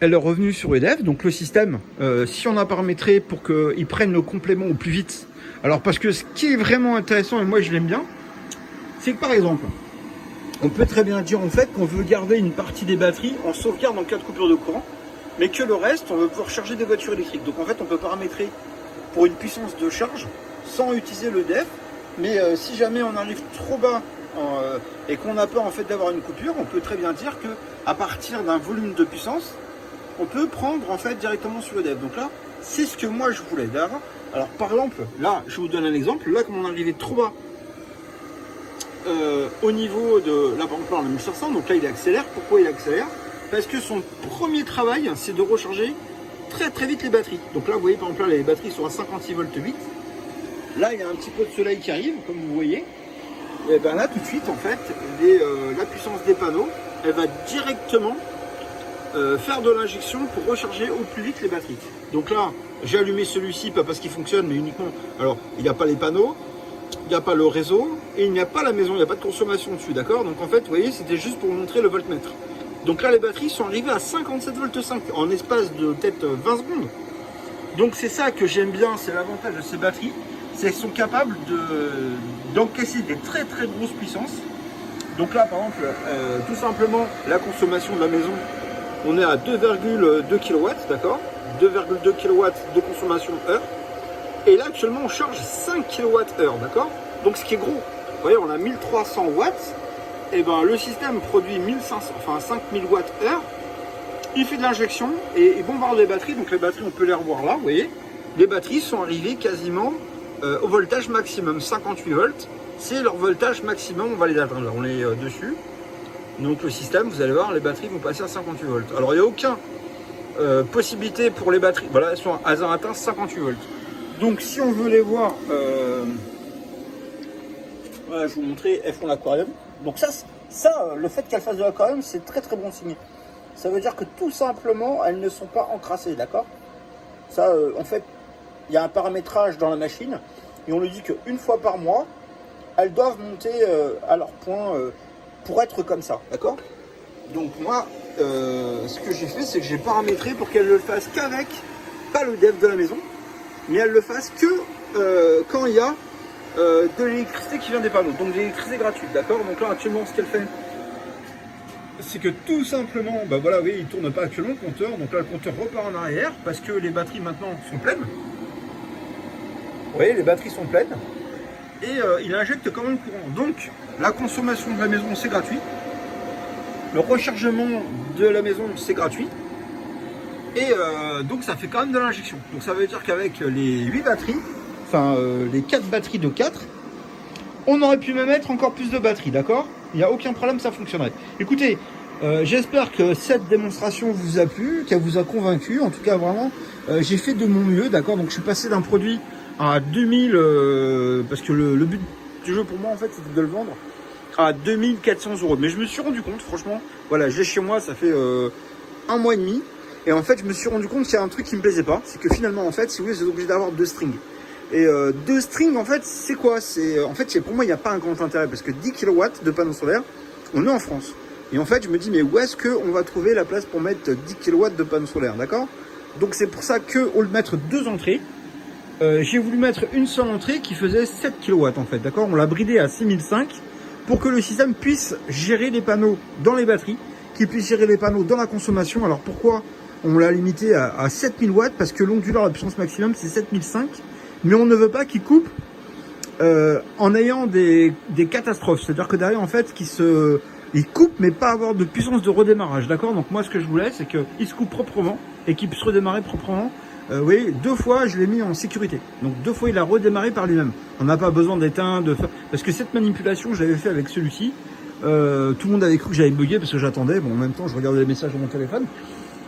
elle est revenue sur EDF, donc le système, si on a paramétré pour qu'il prenne le complément au plus vite. Alors parce que ce qui est vraiment intéressant, et moi je l'aime bien, c'est que par exemple, on peut très bien dire en fait qu'on veut garder une partie des batteries en sauvegarde en cas de coupure de courant, mais que le reste, on veut pouvoir charger des voitures électriques. Donc en fait, on peut paramétrer pour une puissance de charge sans utiliser l'EDF, mais si jamais on arrive trop bas et qu'on a peur en fait d'avoir une coupure, on peut très bien dire que à partir d'un volume de puissance, on peut prendre en fait directement sur l'EDF. Donc là, c'est ce que moi je voulais d'avoir. Alors par exemple, là, je vous donne un exemple. Là, comme on est arrivé trop bas au niveau de la banque là, 1500, donc là il accélère. Pourquoi il accélère? Parce que son premier travail, c'est de recharger très très vite les batteries. Donc là, vous voyez par exemple, là, les batteries sont à 56 volts 8. Là, il y a un petit peu de soleil qui arrive, comme vous voyez. Et bien là, tout de suite, en fait, la puissance des panneaux, elle va directement faire de l'injection pour recharger au plus vite les batteries. Donc là, j'ai allumé celui-ci, pas parce qu'il fonctionne, mais uniquement... Alors, il n'y a pas les panneaux, il n'y a pas le réseau, et il n'y a pas la maison, il n'y a pas de consommation dessus, d'accord? Donc en fait, vous voyez, c'était juste pour vous montrer le voltmètre. Donc là, les batteries sont arrivées à 57 volts 5 en espace de peut-être 20 secondes. Donc c'est ça que j'aime bien, c'est l'avantage de ces batteries, c'est qu'elles sont capables d'encaisser des très très grosses puissances. Donc là, par exemple, tout simplement, la consommation de la maison, on est à 2,2 kW, d'accord, 2,2 kW de consommation heure. Et là, actuellement, on charge 5 kWh, d'accord. Donc ce qui est gros, vous voyez, on a 1300 watts. Et ben le système produit 1500, enfin 5000 watts heure. Il fait de l'injection et il bombarde les batteries. Donc les batteries, on peut les revoir là, vous voyez. Les batteries sont arrivées quasiment au voltage maximum, 58 volts. C'est leur voltage maximum, on va les atteindre. Là, on est dessus. Donc le système, vous allez voir, les batteries vont passer à 58 volts. Alors il n'y a aucune possibilité pour les batteries. Voilà, elles ont atteint 58 volts. Donc si on veut les voir, voilà, je vous montrer, elles font l'aquarium. Donc ça, le fait qu'elles fassent de l'aquarium, c'est très très bon signe. Ça veut dire que tout simplement, elles ne sont pas encrassées, d'accord. Ça, en fait, il y a un paramétrage dans la machine et on lui dit qu'une fois par mois, elles doivent monter à leur point pour être comme ça, d'accord. Donc moi, ce que j'ai fait, c'est que j'ai paramétré pour qu'elles le fassent qu'avec, pas le dev de la maison, mais elles le fassent que quand il y a de l'électricité qui vient des panneaux, donc de l'électricité gratuite, d'accord. Donc là actuellement ce qu'elle fait, c'est que tout simplement, bah voilà, oui, il tourne pas actuellement le compteur, donc là le compteur repart en arrière parce que les batteries maintenant sont pleines. Vous voyez, les batteries sont pleines et il injecte quand même le courant. Donc la consommation de la maison c'est gratuit, le rechargement de la maison c'est gratuit et donc ça fait quand même de l'injection. Donc ça veut dire qu'avec les 8 batteries, enfin les 4 batteries de 4, on aurait pu même mettre encore plus de batteries, d'accord. Il n'y a aucun problème, ça fonctionnerait. Écoutez, j'espère que cette démonstration vous a plu, qu'elle vous a convaincu. En tout cas, vraiment, j'ai fait de mon mieux, d'accord. Donc je suis passé d'un produit à 2000, parce que le but du jeu pour moi, en fait, c'était de le vendre à 2400 €. Mais je me suis rendu compte, franchement, voilà, j'ai chez moi, ça fait 1 mois et demi. Et en fait, je me suis rendu compte qu'il y a un truc qui me plaisait pas. C'est que finalement, en fait, si vous voulez, vous êtes obligé d'avoir 2 strings. Et 2 strings, en fait, c'est quoi? En fait, pour moi, il n'y a pas un grand intérêt parce que 10 kW de panneaux solaires, on est en France. Et en fait, je me dis, mais où est-ce qu'on va trouver la place pour mettre 10 kW de panneaux solaires, d'accord? Donc, c'est pour ça qu'au lieu de mettre 2 entrées, j'ai voulu mettre une seule entrée qui faisait 7 kW, en fait, d'accord? On l'a bridé à 6005 pour que le système puisse gérer les panneaux dans les batteries, qu'il puisse gérer les panneaux dans la consommation. Alors, pourquoi on l'a limité à 7000 watts? Parce que l'onduleur, la puissance maximum, c'est 7005. Mais on ne veut pas qu'il coupe en ayant des catastrophes. C'est-à-dire que derrière, en fait, il coupe, mais pas avoir de puissance de redémarrage. D'accord. Donc moi, ce que je voulais, c'est qu'il se coupe proprement et qu'il puisse redémarrer proprement. Vous voyez, 2 fois, je l'ai mis en sécurité. Donc 2 fois, il a redémarré par lui-même. On n'a pas besoin d'éteindre. Parce que cette manipulation, je l'avais fait avec celui-ci. Tout le monde avait cru que j'avais bugué parce que j'attendais. Bon, en même temps, je regardais les messages de mon téléphone.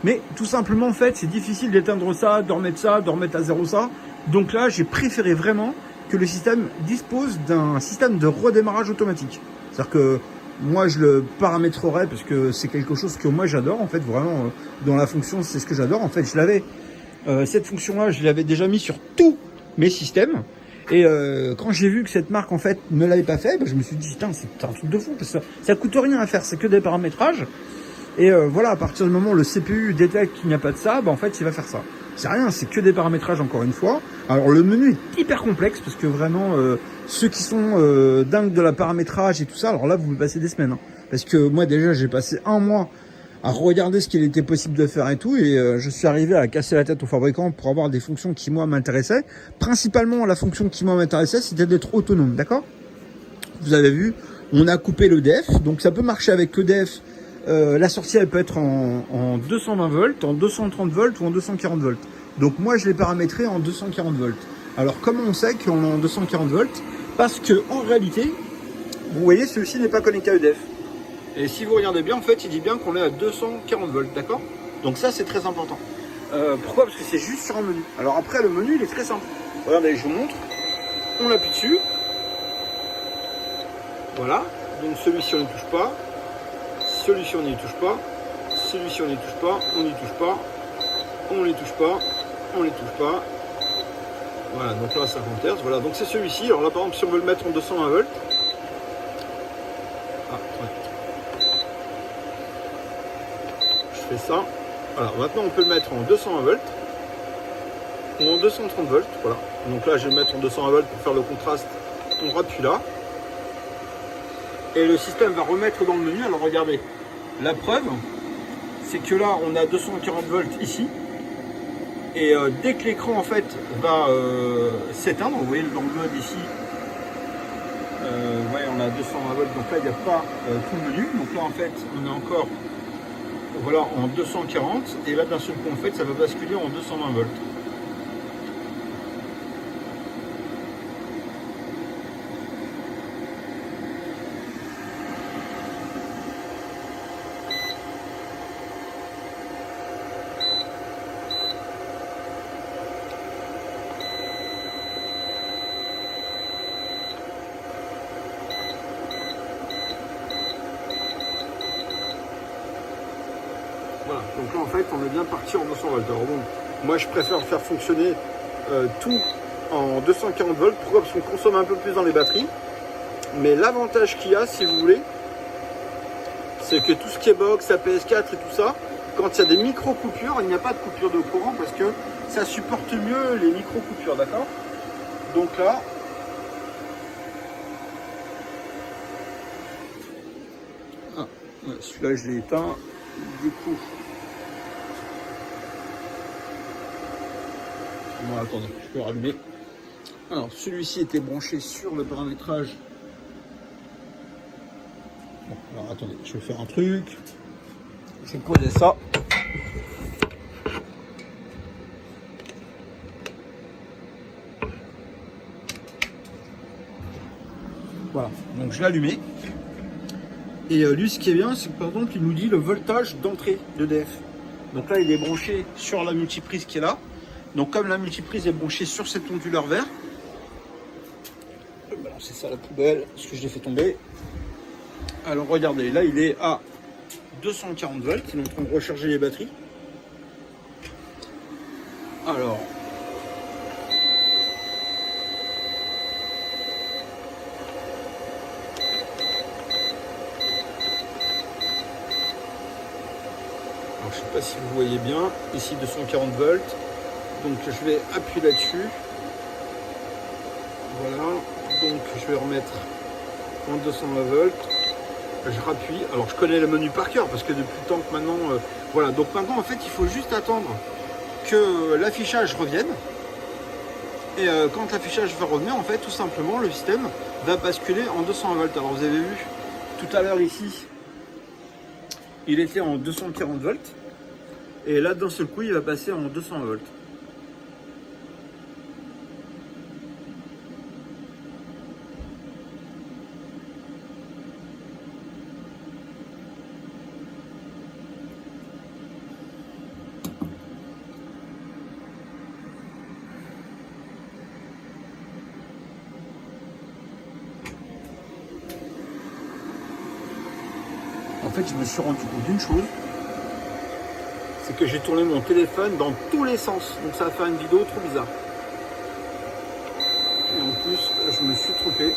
Mais tout simplement, en fait, c'est difficile d'éteindre ça, de remettre à zéro ça. Donc là, j'ai préféré vraiment que le système dispose d'un système de redémarrage automatique. C'est-à-dire que moi, je le paramétrerai parce que c'est quelque chose que moi, j'adore. En fait, vraiment, dans la fonction, c'est ce que j'adore. En fait, cette fonction-là, je l'avais déjà mis sur tous mes systèmes. Et quand j'ai vu que cette marque, en fait, ne l'avait pas fait, je me suis dit, putain, c'est un truc de fou. Parce que ça coûte rien à faire, c'est que des paramétrages. Et voilà, à partir du moment où le CPU détecte qu'il n'y a pas de ça, en fait, il va faire ça. C'est rien, c'est que des paramétrages encore une fois. Alors le menu est hyper complexe parce que vraiment, ceux qui sont dingues de la paramétrage et tout ça, alors là, vous pouvez passer des semaines. Hein. Parce que moi, déjà, j'ai passé 1 mois à regarder ce qu'il était possible de faire et tout. Et je suis arrivé à casser la tête au fabricant pour avoir des fonctions qui, moi, m'intéressaient. Principalement, la fonction qui, moi, m'intéressait, c'était d'être autonome, d'accord? Vous avez vu, on a coupé le def. Donc ça peut marcher avec le def. La sortie elle peut être en 220 volts, en 230 volts ou en 240 volts. Donc moi je l'ai paramétré en 240 volts. Alors comment on sait qu'on est en 240 volts? Parce que en réalité, vous voyez, celui-ci n'est pas connecté à EDF. Et si vous regardez bien, en fait, il dit bien qu'on est à 240 volts, d'accord? Donc ça c'est très important. Pourquoi? Parce que c'est juste sur un menu. Alors après le menu il est très simple. Regardez, je vous montre. On appuie dessus. Voilà. Donc celui-ci on ne touche pas. Celui-ci on n'y touche pas, celui-ci on n'y touche pas, on n'y touche pas, on n'y touche pas, on n'y touche pas. Voilà, donc là 50 Hz, voilà, donc c'est celui-ci. Alors là par exemple si on veut le mettre en 220 volts, fait ça. Voilà, maintenant on peut le mettre en 220 volts ou en 230 volts. Voilà. Donc là je vais le mettre en 220 volts pour faire le contraste. On rappuie là. Et le système va remettre dans le menu. Alors regardez, la preuve, c'est que là on a 240 volts ici. Et dès que l'écran en fait va s'éteindre, vous voyez dans le mode ici, ouais, on a 220 volts, donc là il n'y a pas tout le menu. Donc là en fait on est encore voilà, en 240 et là d'un seul coup en fait ça va basculer en 220 volts. Voilà, donc là en fait on est bien parti en 200 volts. Alors bon, moi je préfère faire fonctionner tout en 240 volts. Pourquoi? Parce qu'on consomme un peu plus dans les batteries. Mais l'avantage qu'il y a, si vous voulez, c'est que tout ce qui est box, APS4 et tout ça, quand il y a des micro-coupures, il n'y a pas de coupure de courant parce que ça supporte mieux les micro-coupures, d'accord? Donc là, ah, ouais, celui-là je l'ai éteint, du coup, bon, attendez, je peux rallumer. Alors, celui-ci était branché sur le paramétrage. Bon, alors attendez, je vais faire un truc. Je vais poser ça. Voilà, donc je l'ai allumé. Et lui, ce qui est bien, c'est que par exemple, il nous dit le voltage d'entrée d'EDF. Donc là, il est branché sur la multiprise qui est là. Donc comme la multiprise est branchée sur cet onduleur vert, je vais balancer ça à la poubelle, parce que je l'ai fait tomber. Alors regardez, là il est à 240 volts, il est en train de recharger les batteries. Alors, je sais pas si vous voyez bien, ici 240 volts, donc je vais appuyer là-dessus. Voilà, donc je vais remettre en 220 volts. Je rappuie. Alors je connais le menu par cœur parce que depuis le temps que maintenant, voilà. Donc maintenant en fait il faut juste attendre que l'affichage revienne. Et quand l'affichage va revenir, en fait tout simplement le système va basculer en 220 volts. Alors vous avez vu tout à l'heure ici, il était en 240 volts. Et là d'un seul coup il va passer en 220 volts. En fait, je me suis rendu compte d'une chose, c'est que j'ai tourné mon téléphone dans tous les sens. Donc ça va faire une vidéo trop bizarre. Et en plus, je me suis trompé.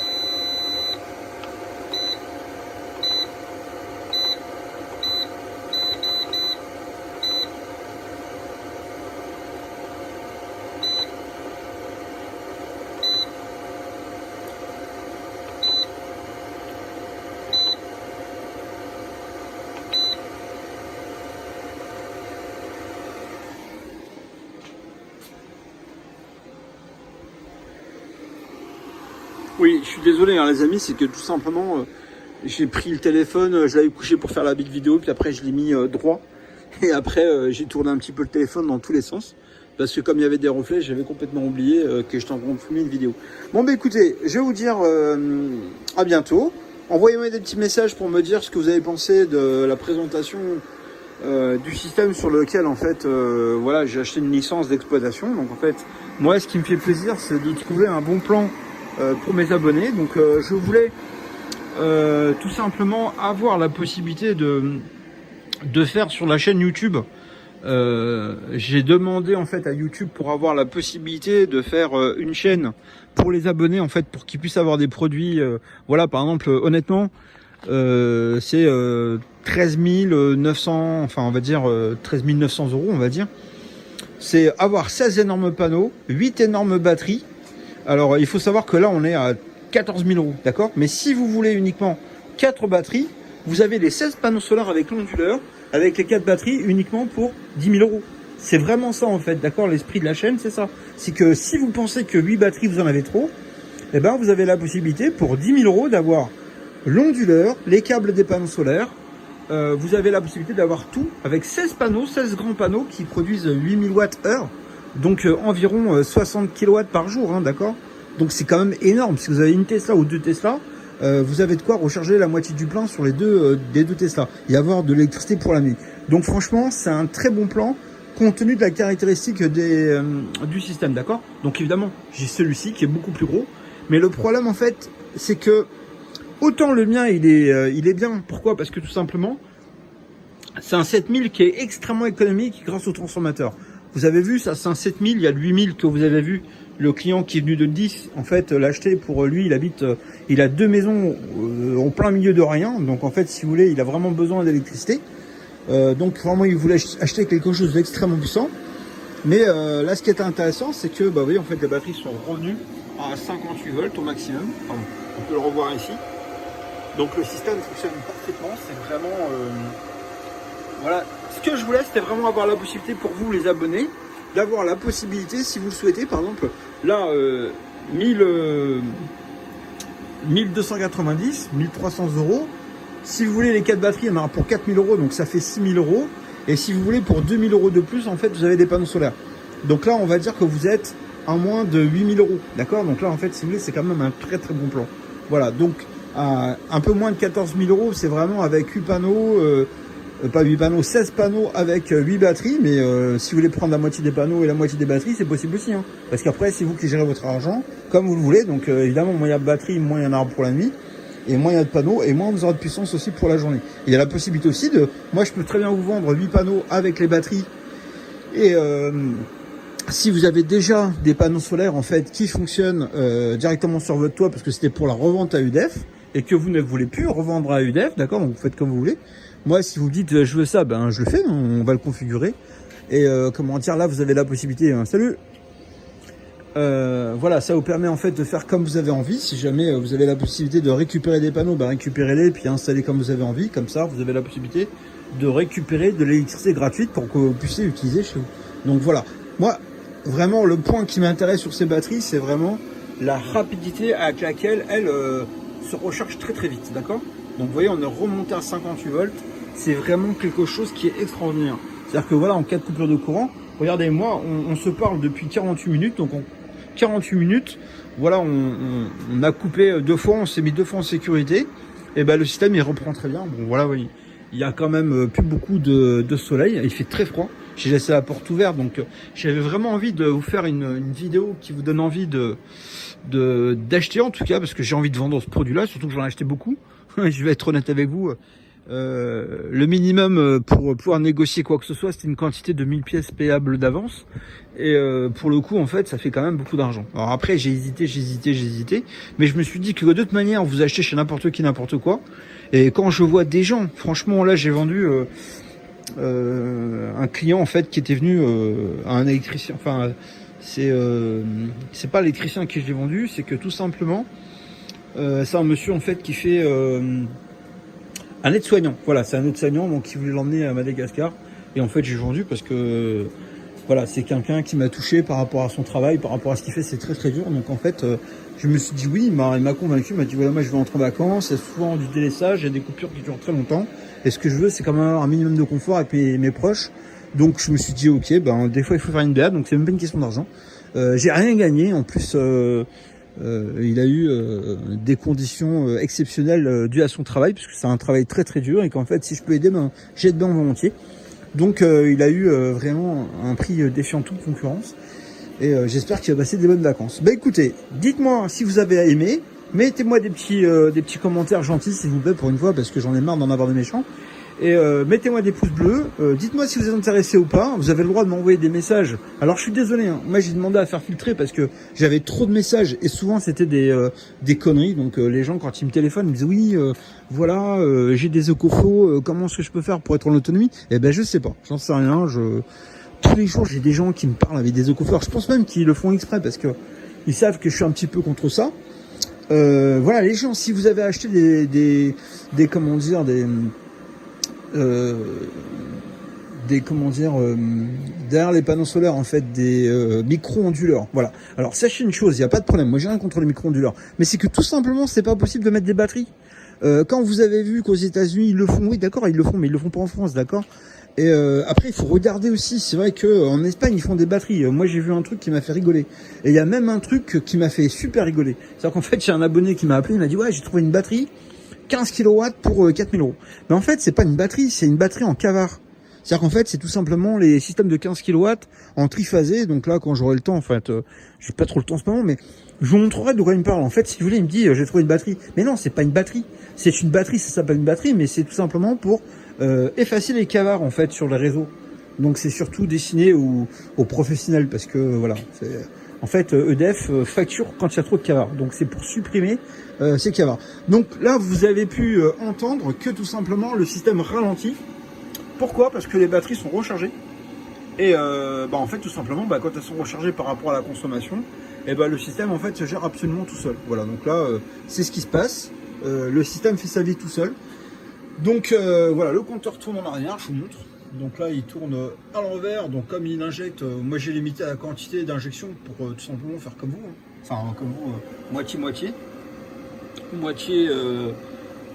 Oui, je suis désolé les amis, c'est que tout simplement j'ai pris le téléphone, je l'avais couché pour faire la big vidéo, puis après je l'ai mis droit. Et après j'ai tourné un petit peu le téléphone dans tous les sens. Parce que comme il y avait des reflets, j'avais complètement oublié que j'étais en train de filmer une vidéo. Bon bah écoutez, je vais vous dire à bientôt. Envoyez-moi des petits messages pour me dire ce que vous avez pensé de la présentation du système sur lequel en fait voilà, j'ai acheté une licence d'exploitation. Donc en fait, moi ce qui me fait plaisir, c'est de trouver un bon plan pour mes abonnés. Donc je voulais tout simplement avoir la possibilité de faire sur la chaîne YouTube. J'ai demandé en fait à YouTube pour avoir la possibilité de faire une chaîne pour les abonnés en fait, pour qu'ils puissent avoir des produits. Voilà, par exemple, honnêtement, c'est 13 900, enfin on va dire 13 900 euros, on va dire. C'est avoir 16 énormes panneaux, 8 énormes batteries. Alors il faut savoir que là on est à 14 000 euros, d'accord? Mais si vous voulez uniquement 4 batteries, vous avez les 16 panneaux solaires avec l'onduleur, avec les 4 batteries uniquement pour 10 000 euros. C'est vraiment ça en fait, d'accord? L'esprit de la chaîne, c'est ça. C'est que si vous pensez que 8 batteries vous en avez trop, eh ben vous avez la possibilité pour 10 000 euros d'avoir l'onduleur, les câbles des panneaux solaires. Vous avez la possibilité d'avoir tout avec 16 panneaux, 16 grands panneaux qui produisent 8000 Wh, donc environ 60 kW par jour, hein, d'accord? Donc c'est quand même énorme. Si vous avez une Tesla ou 2 Tesla, vous avez de quoi recharger la moitié du plein sur les des deux Tesla et avoir de l'électricité pour la nuit. Donc franchement, c'est un très bon plan compte tenu de la caractéristique du système, d'accord? Donc évidemment, j'ai celui-ci qui est beaucoup plus gros, mais le problème en fait, c'est que autant le mien, il est bien. Pourquoi? Parce que tout simplement, c'est un 7000 qui est extrêmement économique grâce au transformateur. Vous avez vu, ça c'est un 7000, il y a le 8000 que vous avez vu. Le client qui est venu de 10, en fait, l'acheter pour lui, il a 2 maisons en plein milieu de rien. Donc en fait, si vous voulez, il a vraiment besoin d'électricité. Donc vraiment, il voulait acheter quelque chose d'extrêmement puissant. Mais là, ce qui est intéressant, c'est que, bah oui, en fait, les batteries sont revenues à 58 volts au maximum. Enfin, on peut le revoir ici. Donc le système fonctionne parfaitement, c'est vraiment... voilà, ce que je voulais, c'était vraiment avoir la possibilité pour vous, les abonnés, d'avoir la possibilité, si vous le souhaitez, par exemple, là, 1290, 1300 euros. Si vous voulez les 4 batteries, il y en aura pour 4000 euros, donc ça fait 6000 euros. Et si vous voulez pour 2000 euros de plus, en fait, vous avez des panneaux solaires. Donc là, on va dire que vous êtes à moins de 8000 euros, d'accord? Donc là, en fait, si vous voulez, c'est quand même un très très bon plan. Voilà, donc... un peu moins de 14 000 euros, c'est vraiment avec 8 panneaux, pas 8 panneaux, 16 panneaux avec 8 batteries, mais si vous voulez prendre la moitié des panneaux et la moitié des batteries, c'est possible aussi, hein, parce qu'après, c'est vous qui gérez votre argent, comme vous le voulez, donc évidemment, moins il y a de batterie, moins il y en aura pour la nuit, et moins il y a de panneaux, et moins vous aurez de puissance aussi pour la journée. Il y a la possibilité aussi moi je peux très bien vous vendre 8 panneaux avec les batteries, et si vous avez déjà des panneaux solaires en fait qui fonctionnent directement sur votre toit, parce que c'était pour la revente à UDF, et que vous ne voulez plus revendre à UDF, d'accord, donc vous faites comme vous voulez. Moi, si vous me dites je veux ça, ben je le fais, on va le configurer. Et comment dire, là vous avez la possibilité, salut, voilà, ça vous permet en fait de faire comme vous avez envie. Si jamais vous avez la possibilité de récupérer des panneaux, ben récupérez-les puis installez comme vous avez envie. Comme ça, vous avez la possibilité de récupérer de l'électricité gratuite pour que vous puissiez utiliser chez vous. Donc voilà, moi vraiment le point qui m'intéresse sur ces batteries, c'est vraiment la rapidité avec laquelle elles se recharge très très vite, d'accord? Donc vous voyez, on est remonté à 58 volts, c'est vraiment quelque chose qui est extraordinaire. C'est-à-dire que voilà, en cas de coupure de courant, regardez, moi, on se parle depuis 48 minutes, donc en 48 minutes, voilà, on a coupé 2 fois, on s'est mis 2 fois en sécurité, et ben le système il reprend très bien. Bon voilà, oui, il y a quand même plus beaucoup de soleil, il fait très froid. J'ai laissé la porte ouverte, donc j'avais vraiment envie de vous faire une vidéo qui vous donne envie d'acheter, en tout cas, parce que j'ai envie de vendre ce produit-là, surtout que j'en ai acheté beaucoup. Je vais être honnête avec vous, le minimum pour pouvoir négocier quoi que ce soit, c'était une quantité de 1000 pièces payables d'avance. Et pour le coup, en fait, ça fait quand même beaucoup d'argent. Alors après, j'ai hésité, mais je me suis dit que de toute manière, vous achetez chez n'importe qui, n'importe quoi. Et quand je vois des gens, franchement, là, j'ai vendu... un client en fait qui était venu à un électricien, enfin c'est pas l'électricien qui je l'ai vendu, c'est que tout simplement c'est un monsieur en fait qui fait un aide-soignant, voilà, c'est un aide-soignant, donc il voulait l'emmener à Madagascar, et en fait j'ai vendu parce que voilà, c'est quelqu'un qui m'a touché par rapport à son travail, par rapport à ce qu'il fait, c'est très très dur, donc en fait je me suis dit oui, il m'a convaincu, il m'a dit voilà, moi je vais rentrer en vacances, il y a souvent du délaissage, il y a des coupures qui durent très longtemps, et ce que je veux c'est quand même avoir un minimum de confort avec mes proches, donc je me suis dit ok, ben des fois il faut faire une BA, donc c'est même pas une question d'argent, j'ai rien gagné, en plus il a eu des conditions exceptionnelles dues à son travail, puisque c'est un travail très très dur, et qu'en fait si je peux aider, ben j'aide bien volontiers. Donc il a eu vraiment un prix défiant toute concurrence, et j'espère qu'il va passer des bonnes vacances. Bah écoutez, dites-moi si vous avez aimé, mettez-moi des petits commentaires gentils s'il vous plaît pour une fois, parce que j'en ai marre d'en avoir des méchants. Et mettez-moi des pouces bleus, dites-moi si vous êtes intéressé ou pas, vous avez le droit de m'envoyer des messages. Alors je suis désolé, hein. Moi j'ai demandé à faire filtrer parce que j'avais trop de messages et souvent c'était des conneries. Donc les gens quand ils me téléphonent ils me disent oui voilà j'ai des écoflots, comment est-ce que je peux faire pour être en autonomie? Eh ben je sais pas, j'en sais rien. Tous les jours j'ai des gens qui me parlent avec des écoflots. Je pense même qu'ils le font exprès parce que ils savent que je suis un petit peu contre ça. Voilà les gens, si vous avez acheté des comment dire derrière les panneaux solaires en fait des micro-onduleurs. Voilà. Alors sachez une chose, il n'y a pas de problème. Moi j'ai rien contre les micro-onduleurs, mais c'est que tout simplement c'est pas possible de mettre des batteries. Quand vous avez vu qu'aux États-Unis ils le font, oui d'accord ils le font, mais ils le font pas en France, d'accord. Et après il faut regarder aussi. C'est vrai que en Espagne ils font des batteries. Moi j'ai vu un truc qui m'a fait rigoler. Et il y a même un truc qui m'a fait super rigoler. C'est-à-dire qu'en fait j'ai un abonné qui m'a appelé, il m'a dit ouais j'ai trouvé une batterie 15 kW pour 4000 €. Mais en fait, c'est pas une batterie, c'est une batterie en cavard. C'est-à-dire qu'en fait, c'est tout simplement les systèmes de 15 kW en triphasé. Donc là, quand j'aurai le temps, en fait, j'ai pas trop le temps en ce moment, mais je vous montrerai de quoi il me parle. En fait, si vous voulez, il me dit, j'ai trouvé une batterie. Mais non, c'est pas une batterie. C'est une batterie, ça s'appelle une batterie, mais c'est tout simplement pour effacer les cavards, en fait, sur les réseaux. Donc c'est surtout destiné aux professionnels, parce que, voilà, en fait, EDF facture quand il y a trop de cavards. Donc c'est pour supprimer ces cavards. Donc là, vous avez pu entendre que tout simplement le système ralentit. Pourquoi? Parce que les batteries sont rechargées. Et en fait, tout simplement, quand elles sont rechargées par rapport à la consommation, et le système en fait se gère absolument tout seul. Voilà, donc là, c'est ce qui se passe. Le système fait sa vie tout seul. Donc voilà, le compteur tourne en arrière, je vous montre. Donc là, il tourne à l'envers. Donc comme il injecte, moi j'ai limité la quantité d'injection pour tout simplement faire comme vous. Hein. Enfin, comme vous, moitié-moitié. Moitié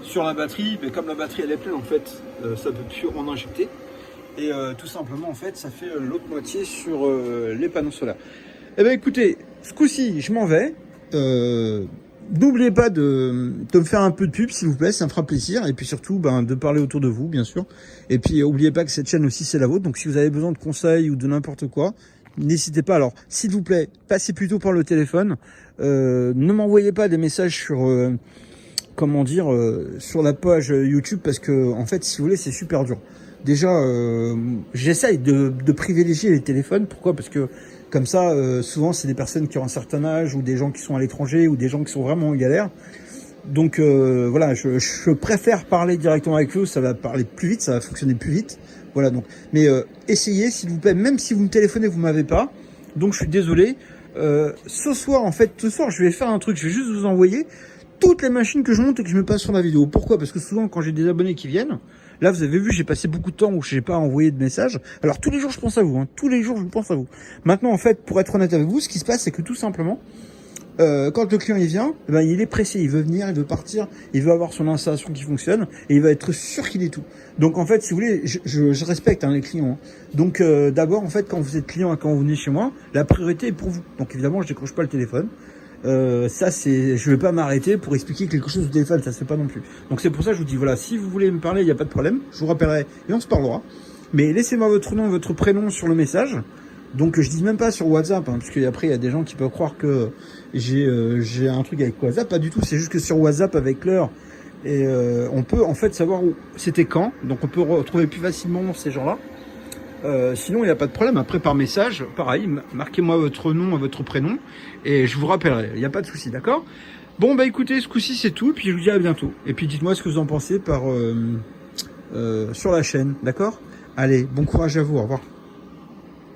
sur la batterie, mais comme la batterie elle est pleine, en fait, ça peut plus en injecter. Et tout simplement, en fait, ça fait l'autre moitié sur les panneaux solaires. Eh bien, écoutez, ce coup-ci, je m'en vais. N'oubliez pas de me faire un peu de pub, s'il vous plaît, ça me fera plaisir. Et puis surtout, de parler autour de vous, bien sûr. Et puis, n'oubliez pas que cette chaîne aussi, c'est la vôtre. Donc, si vous avez besoin de conseils ou de n'importe quoi, n'hésitez pas. Alors, s'il vous plaît, passez plutôt par le téléphone. Ne m'envoyez pas des messages sur, sur la page YouTube, parce que, en fait, si vous voulez, c'est super dur. Déjà, j'essaye de privilégier les téléphones. Pourquoi? Parce que comme ça, souvent, c'est des personnes qui ont un certain âge, ou des gens qui sont à l'étranger, ou des gens qui sont vraiment en galère. Donc voilà, je préfère parler directement avec eux. Ça va parler plus vite, ça va fonctionner plus vite. Voilà, donc. Mais essayez, s'il vous plaît, même si vous me téléphonez, vous m'avez pas. Donc je suis désolé. Ce soir, je vais faire un truc. Je vais juste vous envoyer toutes les machines que je monte et que je me passe sur la vidéo. Pourquoi? Parce que souvent, quand j'ai des abonnés qui viennent, là, vous avez vu, j'ai passé beaucoup de temps où je n'ai pas envoyé de messages. Alors, tous les jours, je pense à vous. Hein. Tous les jours, je pense à vous. Maintenant, en fait, pour être honnête avec vous, ce qui se passe, c'est que tout simplement, quand le client il vient, il est pressé, il veut venir, il veut partir, il veut avoir son installation qui fonctionne, et il va être sûr qu'il est tout. Donc, en fait, si vous voulez, je respecte les clients. Hein. Donc, d'abord, en fait, quand vous êtes client et quand vous venez chez moi, la priorité est pour vous. Donc, évidemment, je décroche pas le téléphone. Je vais pas m'arrêter pour expliquer quelque chose au téléphone, ça se fait pas non plus. Donc c'est pour ça que je vous dis, voilà, si vous voulez me parler, il n'y a pas de problème, je vous rappellerai et on se parlera. Mais laissez-moi votre nom et votre prénom sur le message. Donc je dis même pas sur WhatsApp, hein, parce qu'après il y a des gens qui peuvent croire que j'ai un truc avec WhatsApp. Pas du tout, c'est juste que sur WhatsApp avec l'heure, et on peut en fait savoir où c'était quand, donc on peut retrouver plus facilement ces gens-là. Sinon, il n'y a pas de problème. Après, par message, pareil, marquez-moi votre nom et votre prénom et je vous rappellerai. Il n'y a pas de souci, d'accord? Bon, écoutez, ce coup-ci, c'est tout. Puis je vous dis à bientôt. Et puis, dites-moi ce que vous en pensez sur la chaîne, d'accord? Allez, bon courage à vous. Au revoir.